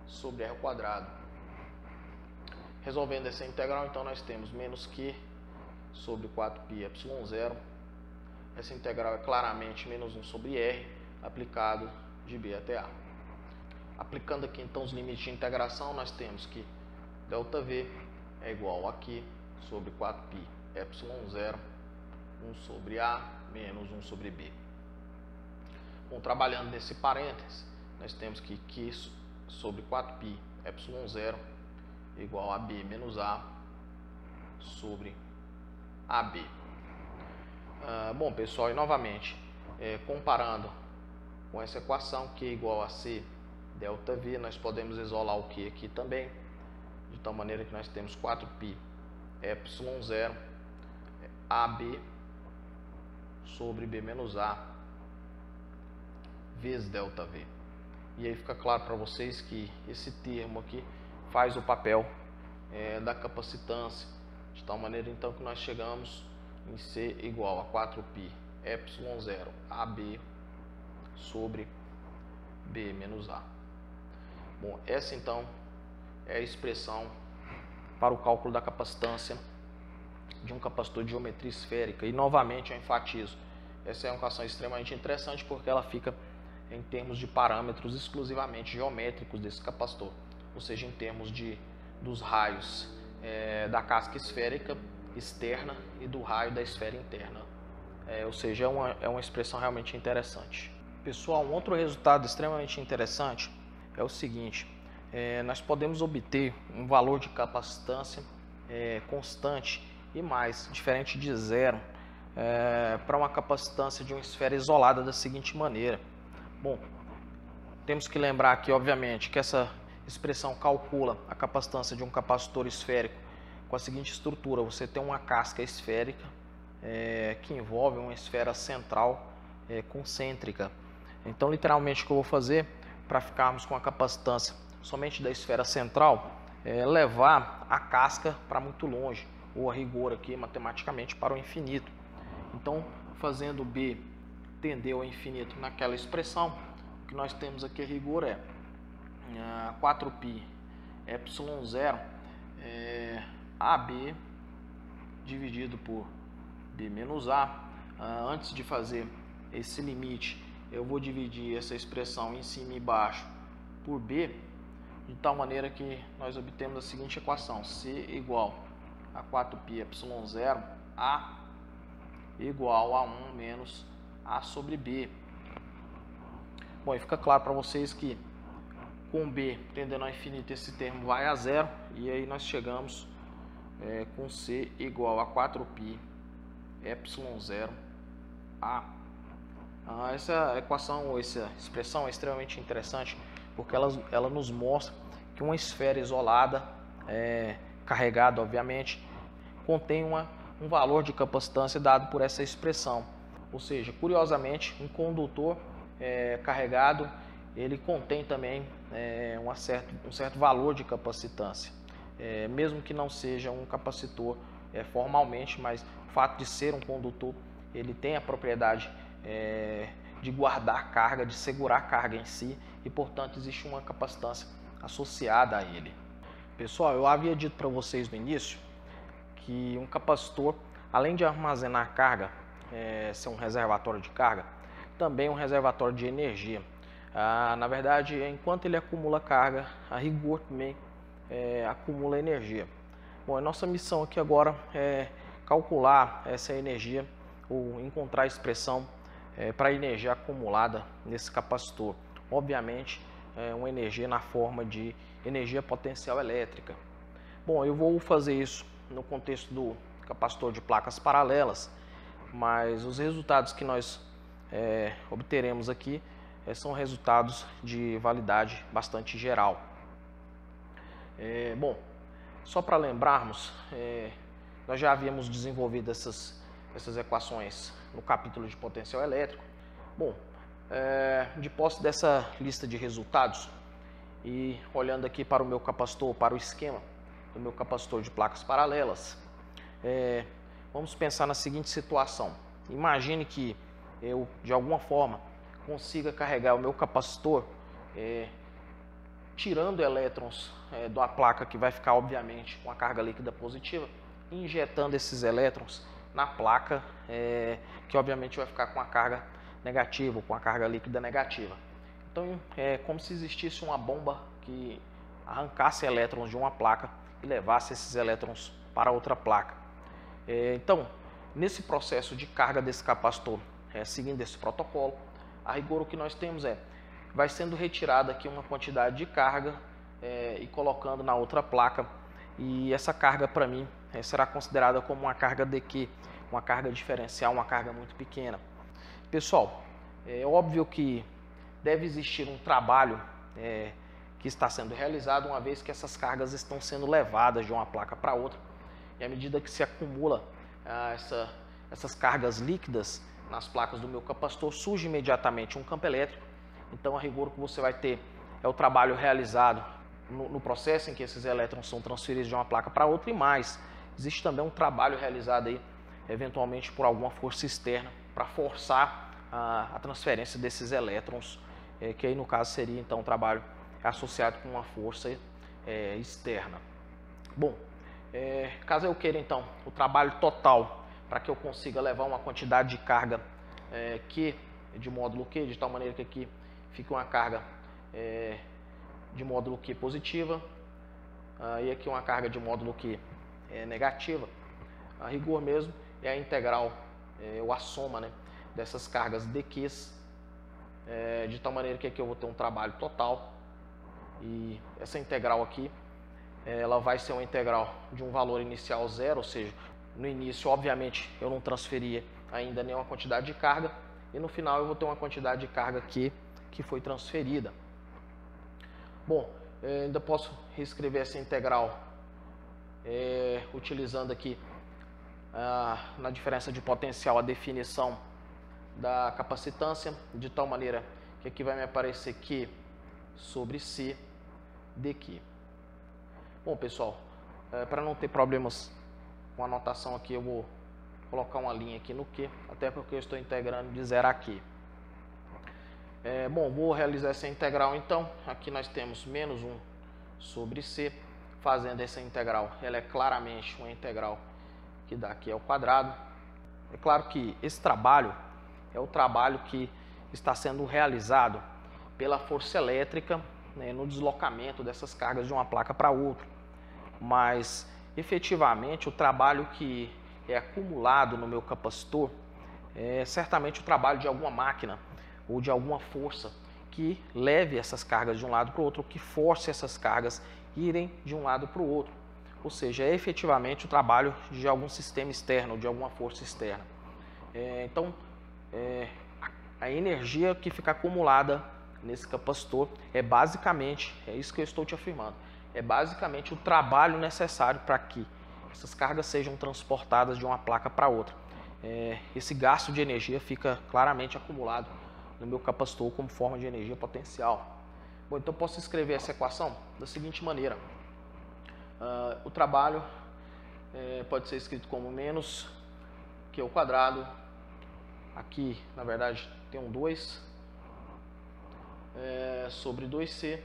sobre R ao quadrado. Resolvendo essa integral, então nós temos menos Q sobre 4π ε0. Essa integral é claramente menos 1 sobre R aplicado de B até A. Aplicando aqui então os limites de integração, nós temos que ΔV é igual a Q sobre 4π ε0, 1 sobre A menos 1 sobre B. Bom, trabalhando nesse parênteses, nós temos que Q sobre 4π ε0 igual a B menos A sobre AB. Bom, pessoal, e novamente, comparando com essa equação, Q igual a C ΔV, nós podemos isolar o Q aqui também, de tal maneira que nós temos 4π ε0 AB sobre B menos A vezes ΔV. E aí fica claro para vocês que esse termo aqui faz o papel da capacitância, de tal maneira então que nós chegamos em C igual a 4π ε0 AB sobre B menos A. Bom, essa então é a expressão para o cálculo da capacitância de um capacitor de geometria esférica. E novamente eu enfatizo, essa é uma equação extremamente interessante porque ela fica em termos de parâmetros exclusivamente geométricos desse capacitor, ou seja, em termos dos raios da casca esférica externa e do raio da esfera interna. Ou seja, é uma expressão realmente interessante. Pessoal, um outro resultado extremamente interessante é o seguinte: nós podemos obter um valor de capacitância constante e mais, diferente de zero, para uma capacitância de uma esfera isolada da seguinte maneira. Bom, temos que lembrar aqui, obviamente, que essa expressão calcula a capacitância de um capacitor esférico com a seguinte estrutura: você tem uma casca esférica que envolve uma esfera central concêntrica. Então, literalmente, o que eu vou fazer para ficarmos com a capacitância somente da esfera central é levar a casca para muito longe, ou a rigor aqui, matematicamente, para o infinito. Então, fazendo B tender ao infinito naquela expressão, o que nós temos aqui a rigor é 4π ε0 AB dividido por B menos A. Antes de fazer esse limite, eu vou dividir essa expressão em cima e embaixo por B, de tal maneira que nós obtemos a seguinte equação: C igual a 4π ε0 A igual a 1 menos A sobre B. Bom, e fica claro para vocês que com B tendendo ao infinito esse termo vai a zero, e aí nós chegamos com C igual a 4π ε0 A. Essa equação, ou essa expressão é extremamente interessante porque ela nos mostra que uma esfera isolada, carregada obviamente, contém um valor de capacitância dado por essa expressão. Ou seja, curiosamente, um condutor carregado, ele contém também um certo valor de capacitância, mesmo que não seja um capacitor formalmente, mas o fato de ser um condutor, ele tem a propriedade de guardar carga, de segurar a carga em si, e portanto existe uma capacitância associada a ele. Pessoal, eu havia dito para vocês no início que um capacitor, além de armazenar carga, ser um reservatório de carga, também um reservatório de energia. Na verdade, enquanto ele acumula carga, a rigor também acumula energia. Bom, a nossa missão aqui agora é calcular essa energia, ou encontrar a expressão para a energia acumulada nesse capacitor. obviamente, uma energia na forma de energia potencial elétrica. Bom, eu vou fazer isso no contexto do capacitor de placas paralelas, mas os resultados que nós obteremos aqui são resultados de validade bastante geral. Bom, só para lembrarmos, nós já havíamos desenvolvido essas equações no capítulo de potencial elétrico. Bom, de posse dessa lista de resultados e olhando aqui para o meu capacitor, para o esquema do meu capacitor de placas paralelas, vamos pensar na seguinte situação. Imagine que eu, de alguma forma, consiga carregar o meu capacitor tirando elétrons da placa, que vai ficar, obviamente, com a carga líquida positiva, e injetando esses elétrons na placa, que obviamente vai ficar com a carga negativa, com a carga líquida negativa. Então, é como se existisse uma bomba que arrancasse elétrons de uma placa e levasse esses elétrons para outra placa. Então, nesse processo de carga desse capacitor, seguindo esse protocolo, a rigor o que nós temos vai sendo retirada aqui uma quantidade de carga e colocando na outra placa, e essa carga para mim será considerada como uma carga DQ, uma carga diferencial, uma carga muito pequena. Pessoal, é óbvio que deve existir um trabalho que está sendo realizado, uma vez que essas cargas estão sendo levadas de uma placa para outra, e à medida que se acumula essas cargas líquidas nas placas do meu capacitor, surge imediatamente um campo elétrico. Então, a rigor, o que você vai ter é o trabalho realizado no processo em que esses elétrons são transferidos de uma placa para outra, e mais, existe também um trabalho realizado aí, eventualmente por alguma força externa, para forçar a transferência desses elétrons, que aí no caso seria então um trabalho associado com uma força externa. Bom, caso eu queira então o trabalho total para que eu consiga levar uma quantidade de carga Q, de módulo Q, de tal maneira que aqui fique uma carga de módulo Q positiva, e aqui uma carga de módulo Q negativa. A rigor mesmo é a integral, ou a soma, né, dessas cargas DQs, de tal maneira que aqui eu vou ter um trabalho total, e essa integral aqui, ela vai ser uma integral de um valor inicial zero, ou seja, no início, obviamente, eu não transferia ainda nenhuma quantidade de carga, e no final eu vou ter uma quantidade de carga aqui que foi transferida. Bom, ainda posso reescrever essa integral utilizando aqui na diferença de potencial a definição da capacitância, de tal maneira que aqui vai me aparecer Q sobre C dQ. Bom, pessoal, para não ter problemas com a anotação aqui, eu vou colocar uma linha aqui no Q, até porque eu estou integrando de 0 a Q. Bom, vou realizar essa integral então. Aqui nós temos menos 1 sobre C. Fazendo essa integral, ela é claramente uma integral que dá aqui ao quadrado. É claro que esse trabalho é o trabalho que está sendo realizado pela força elétrica, né, no deslocamento dessas cargas de uma placa para outra. Mas, efetivamente, o trabalho que é acumulado no meu capacitor é certamente o trabalho de alguma máquina ou de alguma força que leve essas cargas de um lado para o outro, ou que force essas cargas irem de um lado para o outro. Ou seja, é efetivamente o trabalho de algum sistema externo, de alguma força externa. Então, a energia que fica acumulada nesse capacitor é basicamente, é isso que eu estou te afirmando, é basicamente o trabalho necessário para que essas cargas sejam transportadas de uma placa para outra. Esse gasto de energia fica claramente acumulado no meu capacitor como forma de energia potencial. Bom, então eu posso escrever essa equação da seguinte maneira. O trabalho pode ser escrito como menos Q ao quadrado. Aqui, na verdade, tem um 2 sobre 2C.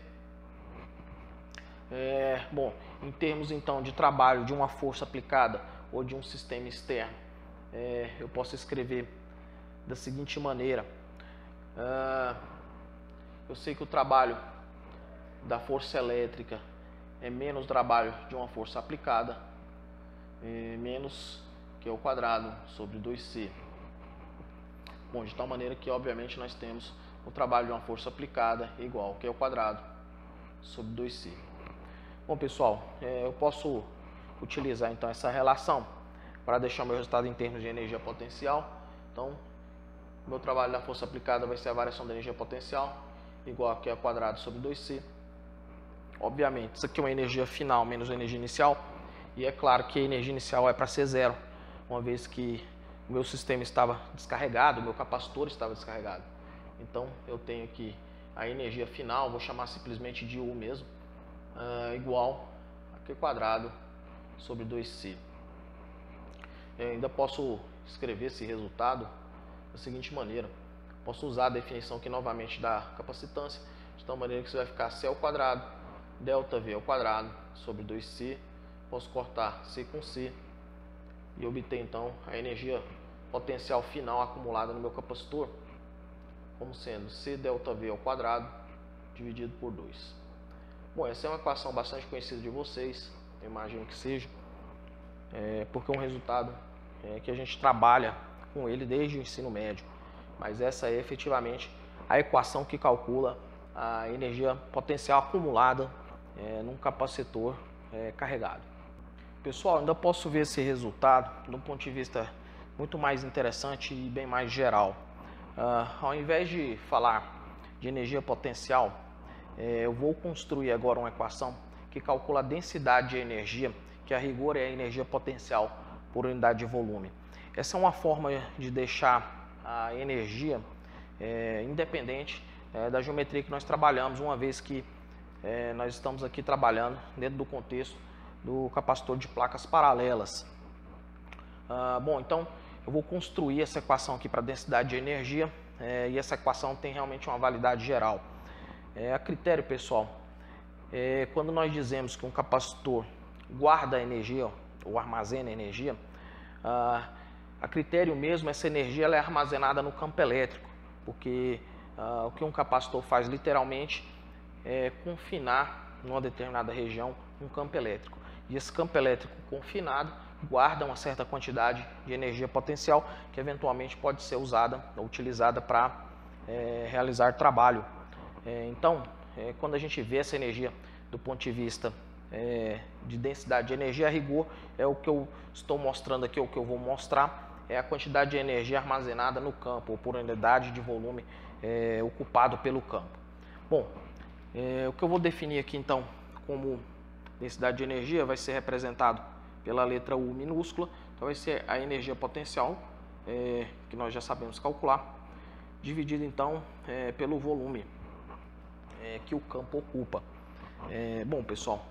Bom, em termos então de trabalho de uma força aplicada ou de um sistema externo, eu posso escrever da seguinte maneira. Eu sei que o trabalho da força elétrica é menos trabalho de uma força aplicada, menos Q ao quadrado sobre 2C. Bom, de tal maneira que obviamente nós temos o trabalho de uma força aplicada é igual ao Q ao quadrado sobre 2C. Bom, pessoal, eu posso utilizar então essa relação para deixar o meu resultado em termos de energia potencial. Então, o meu trabalho da força aplicada vai ser a variação da energia potencial igual a Q ao quadrado sobre 2C. Obviamente, isso aqui é uma energia final menos a energia inicial. E é claro que a energia inicial é para ser zero, uma vez que o meu sistema estava descarregado, o meu capacitor estava descarregado. Então, eu tenho aqui a energia final, vou chamar simplesmente de U mesmo, igual a Q quadrado sobre 2C. Eu ainda posso escrever esse resultado da seguinte maneira. Posso usar a definição aqui novamente da capacitância, de tal maneira que você vai ficar C ao quadrado, delta V ao quadrado sobre 2C. Posso cortar C com C e obter então a energia potencial final acumulada no meu capacitor como sendo C delta V ao quadrado dividido por 2. Bom, essa é uma equação bastante conhecida de vocês, eu imagino que seja, porque é um resultado que a gente trabalha com ele desde o ensino médio, mas essa é efetivamente a equação que calcula a energia potencial acumulada num capacitor carregado. Pessoal, ainda posso ver esse resultado de um ponto de vista muito mais interessante e bem mais geral. Ao invés de falar de energia potencial, eu vou construir agora uma equação que calcula a densidade de energia, que a rigor é a energia potencial por unidade de volume. Essa é uma forma de deixar a energia independente da geometria que nós trabalhamos, uma vez que nós estamos aqui trabalhando dentro do contexto do capacitor de placas paralelas. Bom, então eu vou construir essa equação aqui para densidade de energia e essa equação tem realmente uma validade geral. A critério, pessoal, quando nós dizemos que um capacitor guarda energia ou armazena energia, a critério mesmo, essa energia ela é armazenada no campo elétrico, porque o que um capacitor faz literalmente é confinar numa determinada região um campo elétrico. E esse campo elétrico confinado guarda uma certa quantidade de energia potencial que eventualmente pode ser usada ou utilizada para realizar trabalho. Então, quando a gente vê essa energia do ponto de vista de densidade de energia, a rigor é o que eu estou mostrando aqui, o que eu vou mostrar é a quantidade de energia armazenada no campo, ou por unidade de volume ocupado pelo campo. Bom, o que eu vou definir aqui então como densidade de energia vai ser representado pela letra U minúscula, então vai ser a energia potencial, que nós já sabemos calcular, dividido então pelo volume que o campo ocupa. Bom, pessoal,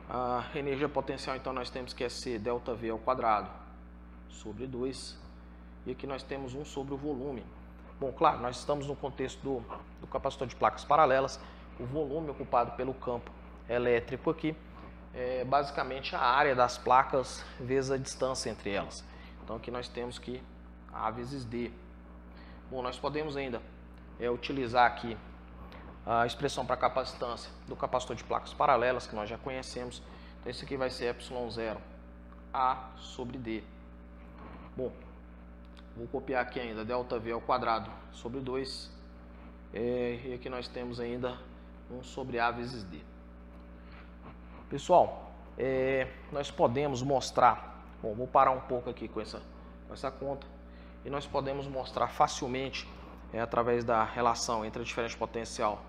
a energia potencial então nós temos que é C delta V ao quadrado sobre 2, e aqui nós temos 1 sobre o volume. Bom, claro, nós estamos no contexto do capacitor de placas paralelas, o volume ocupado pelo campo elétrico aqui é basicamente a área das placas vezes a distância entre elas. Então aqui nós temos que A vezes D. Bom, nós podemos ainda utilizar aqui a expressão para capacitância do capacitor de placas paralelas, que nós já conhecemos. Então esse aqui vai ser ε0 A sobre D. Bom, vou copiar aqui ainda delta V ao quadrado sobre 2. E aqui nós temos ainda 1 sobre A vezes D. Pessoal, nós podemos mostrar, bom, vou parar um pouco aqui com essa conta, e nós podemos mostrar facilmente, através da relação entre a diferença potencial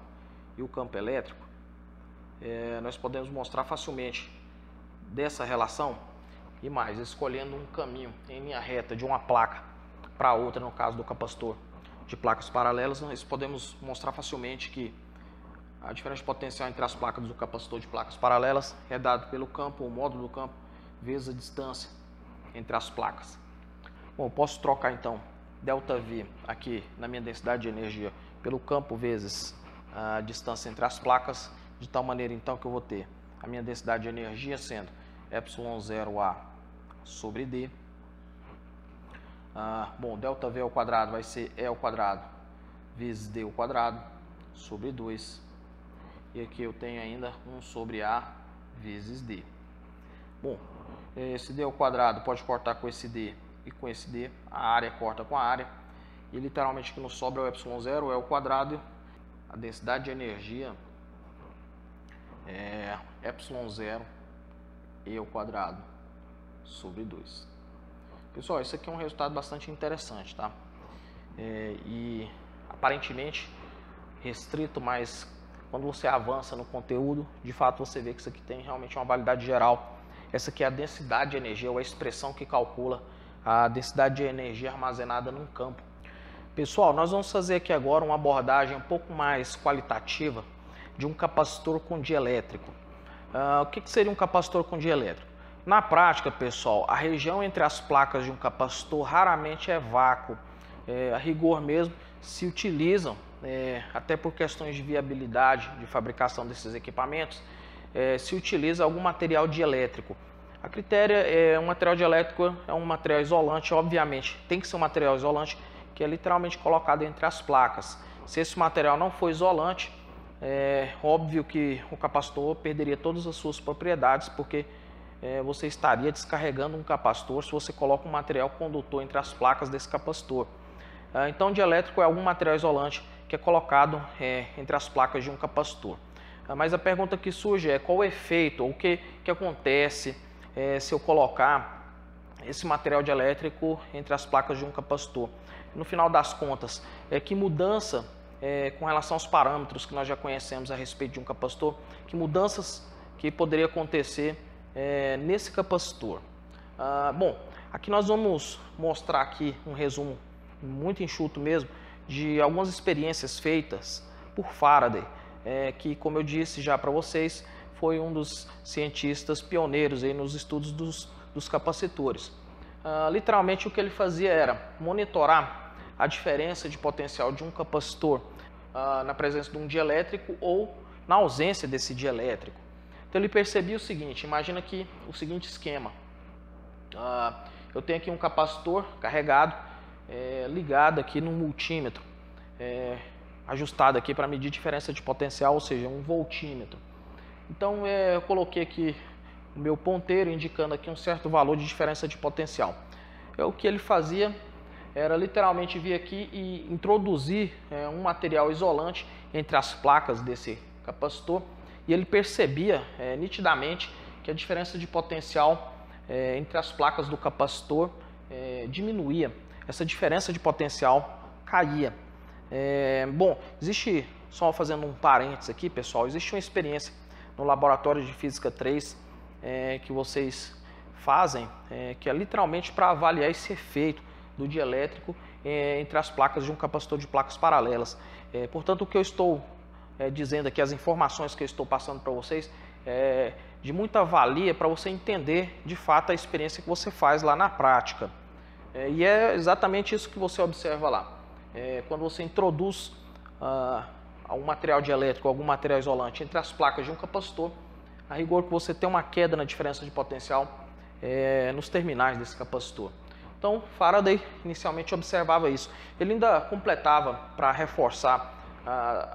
e o campo elétrico, nós podemos mostrar facilmente dessa relação, e mais, escolhendo um caminho em linha reta de uma placa para outra, no caso do capacitor de placas paralelas, nós podemos mostrar facilmente que a diferença potencial entre as placas do capacitor de placas paralelas é dado pelo campo, o módulo do campo, vezes a distância entre as placas. Bom, eu posso trocar então ΔV aqui na minha densidade de energia pelo campo vezes a distância entre as placas, de tal maneira então que eu vou ter a minha densidade de energia sendo ε0A sobre D. Bom, ΔV ao quadrado vai ser E ao quadrado vezes D ao quadrado sobre 2. E aqui eu tenho ainda 1 sobre A vezes D. Bom, esse D ao quadrado pode cortar com esse D e com esse D. A área corta com a área. e literalmente o que nos sobra é o ε0, é o quadrado, a densidade de energia é ε0 e ao quadrado sobre 2. Pessoal, isso aqui é um resultado bastante interessante, tá? E aparentemente restrito, mas quando você avança no conteúdo, de fato você vê que isso aqui tem realmente uma validade geral. Essa aqui é a densidade de energia, ou a expressão que calcula a densidade de energia armazenada num campo. Pessoal, nós vamos fazer aqui agora uma abordagem um pouco mais qualitativa de um capacitor com dielétrico. O que seria um capacitor com dielétrico? Na prática, pessoal, a região entre as placas de um capacitor raramente é vácuo. A rigor mesmo se utilizam, até por questões de viabilidade de fabricação desses equipamentos, se utiliza algum material dielétrico. A critério é um material dielétrico, é um material isolante, obviamente tem que ser um material isolante que é literalmente colocado entre as placas. Se esse material não for isolante, é óbvio que o capacitor perderia todas as suas propriedades, porque você estaria descarregando um capacitor se você coloca um material condutor entre as placas desse capacitor. Então, o dielétrico é algum material isolante que é colocado entre as placas de um capacitor. Mas a pergunta que surge é qual o efeito, ou o que acontece se eu colocar esse material dielétrico entre as placas de um capacitor. No final das contas, que mudança com relação aos parâmetros que nós já conhecemos a respeito de um capacitor, que mudanças que poderia acontecer nesse capacitor. Bom, aqui nós vamos mostrar aqui um resumo muito enxuto mesmo de algumas experiências feitas por Faraday, que, como eu disse já para vocês, foi um dos cientistas pioneiros aí nos estudos dos capacitores. Literalmente o que ele fazia era monitorar a diferença de potencial de um capacitor na presença de um dielétrico ou na ausência desse dielétrico. Então ele percebia o seguinte, imagina aqui o seguinte esquema. Eu tenho aqui um capacitor carregado, ligado aqui no multímetro, ajustado aqui para medir diferença de potencial, ou seja, um voltímetro. Então eu coloquei aqui o meu ponteiro indicando aqui um certo valor de diferença de potencial. O que ele fazia era literalmente vir aqui e introduzir um material isolante entre as placas desse capacitor, e ele percebia nitidamente que a diferença de potencial entre as placas do capacitor diminuía, essa diferença de potencial caía. Bom, existe, só fazendo um parênteses aqui, pessoal, existe uma experiência no laboratório de Física 3 que vocês fazem, que é literalmente para avaliar esse efeito do dielétrico entre as placas de um capacitor de placas paralelas. Portanto, o que eu estou dizendo aqui, as informações que eu estou passando para vocês, de muita valia para você entender de fato a experiência que você faz lá na prática. E é exatamente isso que você observa lá. Quando você introduz algum material dielétrico, algum material isolante entre as placas de um capacitor, a rigor que você tem uma queda na diferença de potencial nos terminais desse capacitor. Então, Faraday inicialmente observava isso. Ele ainda completava, para reforçar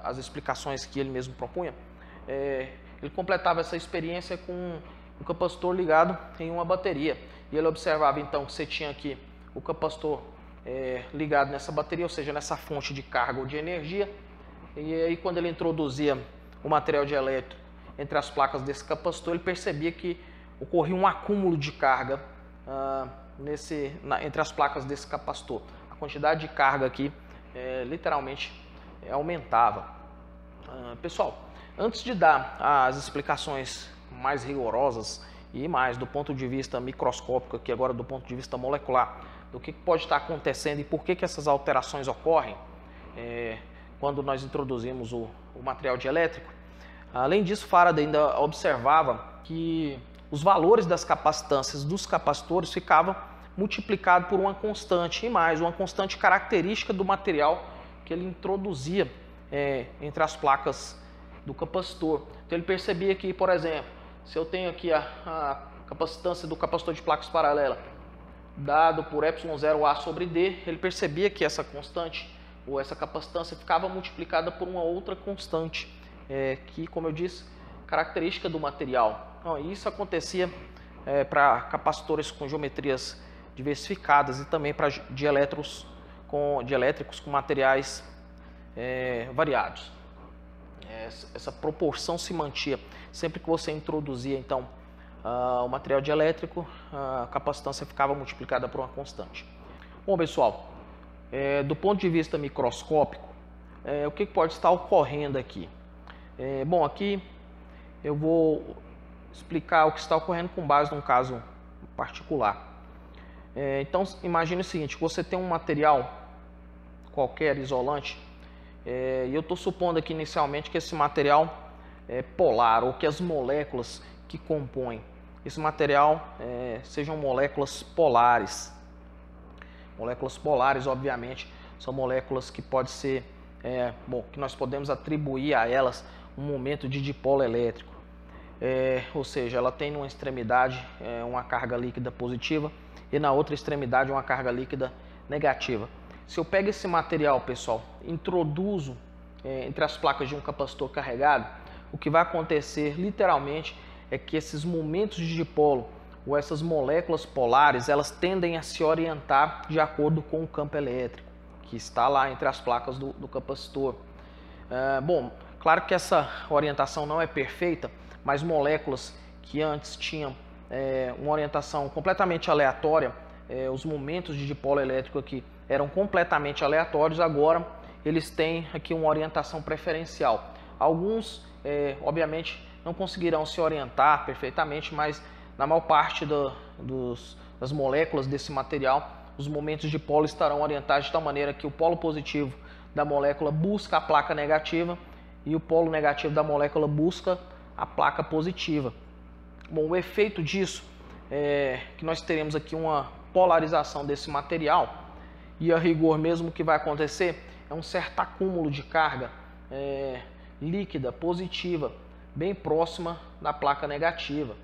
as explicações que ele mesmo propunha, ele completava essa experiência com um capacitor ligado em uma bateria. E ele observava então que você tinha aqui o capacitor ligado nessa bateria, ou seja, nessa fonte de carga ou de energia. E aí quando ele introduzia o material dielétrico entre as placas desse capacitor, ele percebia que ocorria um acúmulo de carga entre as placas desse capacitor. A quantidade de carga aqui literalmente aumentava. Pessoal, antes de dar as explicações mais rigorosas e mais do ponto de vista microscópico, aqui agora do ponto de vista molecular, do que pode estar acontecendo e por que essas alterações ocorrem quando nós introduzimos o material dielétrico. Além disso, Faraday ainda observava que os valores das capacitâncias dos capacitores ficavam multiplicados por uma constante, e mais, uma constante característica do material que ele introduzia entre as placas do capacitor. Então ele percebia que, por exemplo, se eu tenho aqui a capacitância do capacitor de placas paralelas dado por ε0A sobre D, ele percebia que essa constante, ou essa capacitância, ficava multiplicada por uma outra constante, que, como eu disse, característica do material. Então, isso acontecia para capacitores com geometrias diversificadas e também para dielétricos de elétricos com materiais variados. Essa proporção se mantinha sempre que você introduzia então o material dielétrico, a capacitância ficava multiplicada por uma constante. Bom, pessoal, do ponto de vista microscópico, o que pode estar ocorrendo aqui? Bom, aqui eu vou explicar o que está ocorrendo com base num caso particular. Então, imagine o seguinte, você tem um material qualquer, isolante, e eu estou supondo aqui inicialmente que esse material é polar, ou que as moléculas que compõem esse material sejam moléculas polares. Moléculas polares, obviamente, são moléculas que pode ser, que nós podemos atribuir a elas um momento de dipolo elétrico. Ou seja, ela tem numa extremidade uma carga líquida positiva e na outra extremidade uma carga líquida negativa. Se eu pego esse material, pessoal, introduzo entre as placas de um capacitor carregado, o que vai acontecer literalmente é que esses momentos de dipolo ou essas moléculas polares, elas tendem a se orientar de acordo com o campo elétrico que está lá entre as placas do capacitor. Bom, claro que essa orientação não é perfeita, mas moléculas que antes tinham uma orientação completamente aleatória, os momentos de dipolo elétrico aqui eram completamente aleatórios, agora eles têm aqui uma orientação preferencial. Alguns, obviamente, não conseguirão se orientar perfeitamente, mas na maior parte das moléculas desse material, os momentos de polo estarão orientados de tal maneira que o polo positivo da molécula busca a placa negativa e o polo negativo da molécula busca a placa positiva. Bom, o efeito disso é que nós teremos aqui uma polarização desse material e a rigor mesmo o que vai acontecer é um certo acúmulo de carga líquida positiva bem próxima da placa negativa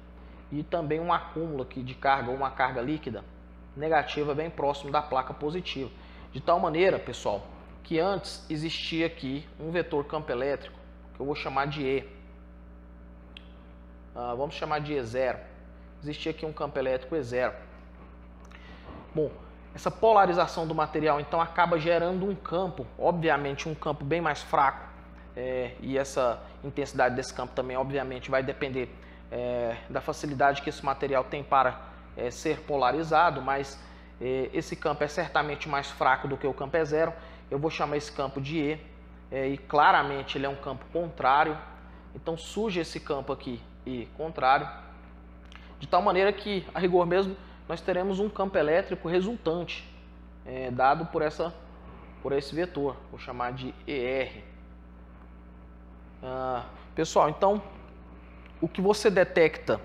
e também um acúmulo aqui de carga ou uma carga líquida negativa bem próximo da placa positiva. De tal maneira, pessoal, que antes existia aqui um vetor campo elétrico que eu vou chamar de E. Vamos chamar de E0. Existia aqui um campo elétrico E0. Bom, essa polarização do material então acaba gerando um campo, obviamente um campo bem mais fraco, e essa intensidade desse campo também obviamente vai depender da facilidade que esse material tem para ser polarizado, mas esse campo é certamente mais fraco do que o campo E0. Eu vou chamar esse campo de E, e claramente ele é um campo contrário, então surge esse campo aqui E contrário, de tal maneira que, a rigor mesmo, nós teremos um campo elétrico resultante, dado por esse vetor, vou chamar de ER. Pessoal, então, o que você detecta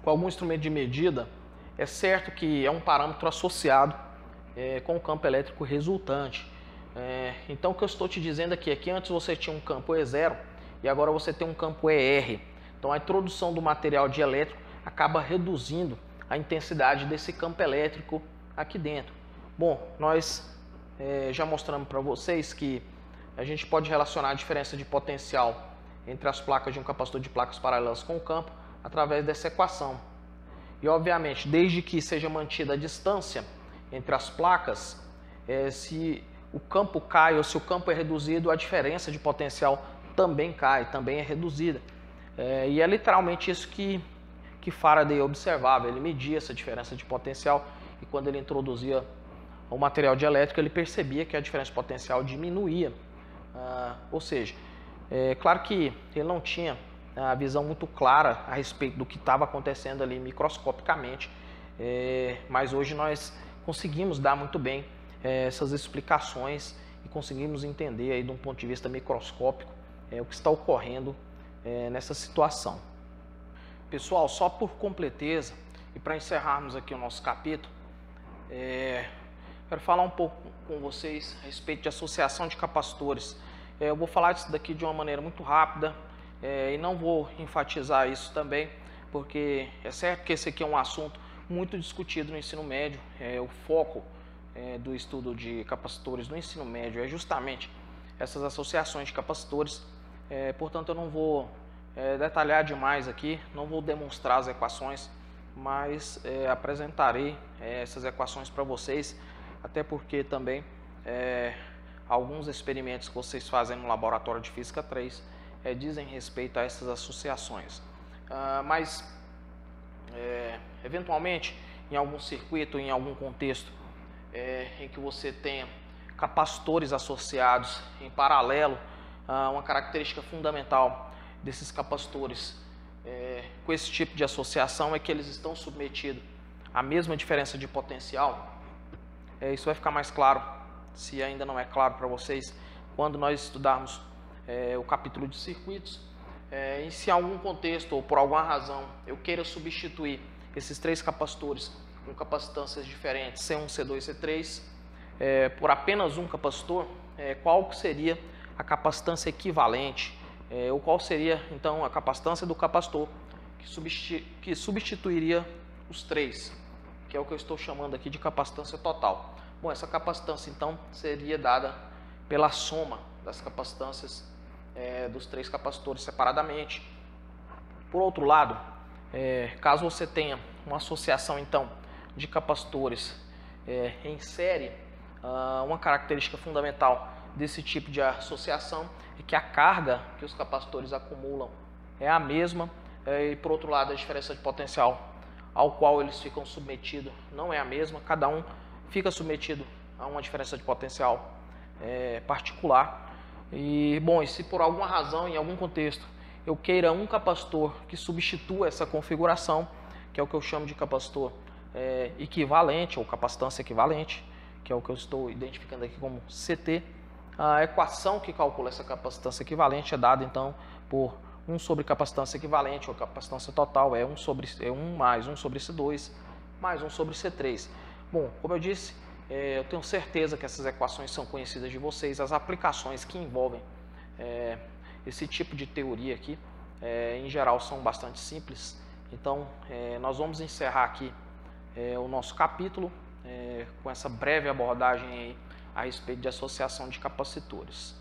com algum instrumento de medida, é certo que é um parâmetro associado com o campo elétrico resultante. Então, o que eu estou te dizendo aqui é que antes você tinha um campo E0 e agora você tem um campo ER. Então, a introdução do material dielétrico acaba reduzindo a intensidade desse campo elétrico aqui dentro. Bom, nós já mostramos para vocês que a gente pode relacionar a diferença de potencial entre as placas de um capacitor de placas paralelas com o campo através dessa equação. E, obviamente, desde que seja mantida a distância entre as placas, se o campo cai ou se o campo é reduzido, a diferença de potencial também cai, também é reduzida. E é literalmente isso que Faraday observava. Ele media essa diferença de potencial e quando ele introduzia o material dielétrico, ele percebia que a diferença de potencial diminuía. Ou seja, claro que ele não tinha a visão muito clara a respeito do que estava acontecendo ali microscopicamente, mas hoje nós conseguimos dar muito bem essas explicações e conseguimos entender aí de um ponto de vista microscópico o que está ocorrendo nessa situação. Pessoal, só por completeza e para encerrarmos aqui o nosso capítulo, quero falar um pouco com vocês a respeito de associação de capacitores. Eu vou falar disso daqui de uma maneira muito rápida e não vou enfatizar isso também, porque é certo que esse aqui é um assunto muito discutido no ensino médio. O foco do estudo de capacitores no ensino médio é justamente essas associações de capacitores. Portanto, eu não vou detalhar demais aqui, não vou demonstrar as equações, mas apresentarei essas equações para vocês, até porque também alguns experimentos que vocês fazem no laboratório de Física 3 dizem respeito a essas associações. Mas, eventualmente, em algum circuito, em algum contexto em que você tenha capacitores associados em paralelo, uma característica fundamental desses capacitores com esse tipo de associação é que eles estão submetidos à mesma diferença de potencial. Isso vai ficar mais claro, se ainda não é claro para vocês, quando nós estudarmos o capítulo de circuitos. E se em algum contexto ou por alguma razão eu queira substituir esses três capacitores com capacitâncias diferentes, C1, C2 e C3, por apenas um capacitor, qual seria a capacitância equivalente, ou qual seria então a capacitância do capacitor que substituiria os três, que é o que eu estou chamando aqui de capacitância total. Bom, essa capacitância então seria dada pela soma das capacitâncias dos três capacitores separadamente. Por outro lado, caso você tenha uma associação então de capacitores em série, uma característica fundamental desse tipo de associação é que a carga que os capacitores acumulam é a mesma, e por outro lado a diferença de potencial ao qual eles ficam submetidos não é a mesma, cada um fica submetido a uma diferença de potencial particular. E bom, e se por alguma razão, em algum contexto, eu queira um capacitor que substitua essa configuração, que é o que eu chamo de capacitor equivalente ou capacitância equivalente, que é o que eu estou identificando aqui como CT, a equação que calcula essa capacitância equivalente é dada então por 1 sobre capacitância equivalente, ou capacitância total, 1 mais 1 sobre C2, mais 1 sobre C3. Bom, como eu disse, eu tenho certeza que essas equações são conhecidas de vocês. As aplicações que envolvem esse tipo de teoria aqui, em geral, são bastante simples. Então, nós vamos encerrar aqui o nosso capítulo com essa breve abordagem aí a respeito de associação de capacitores.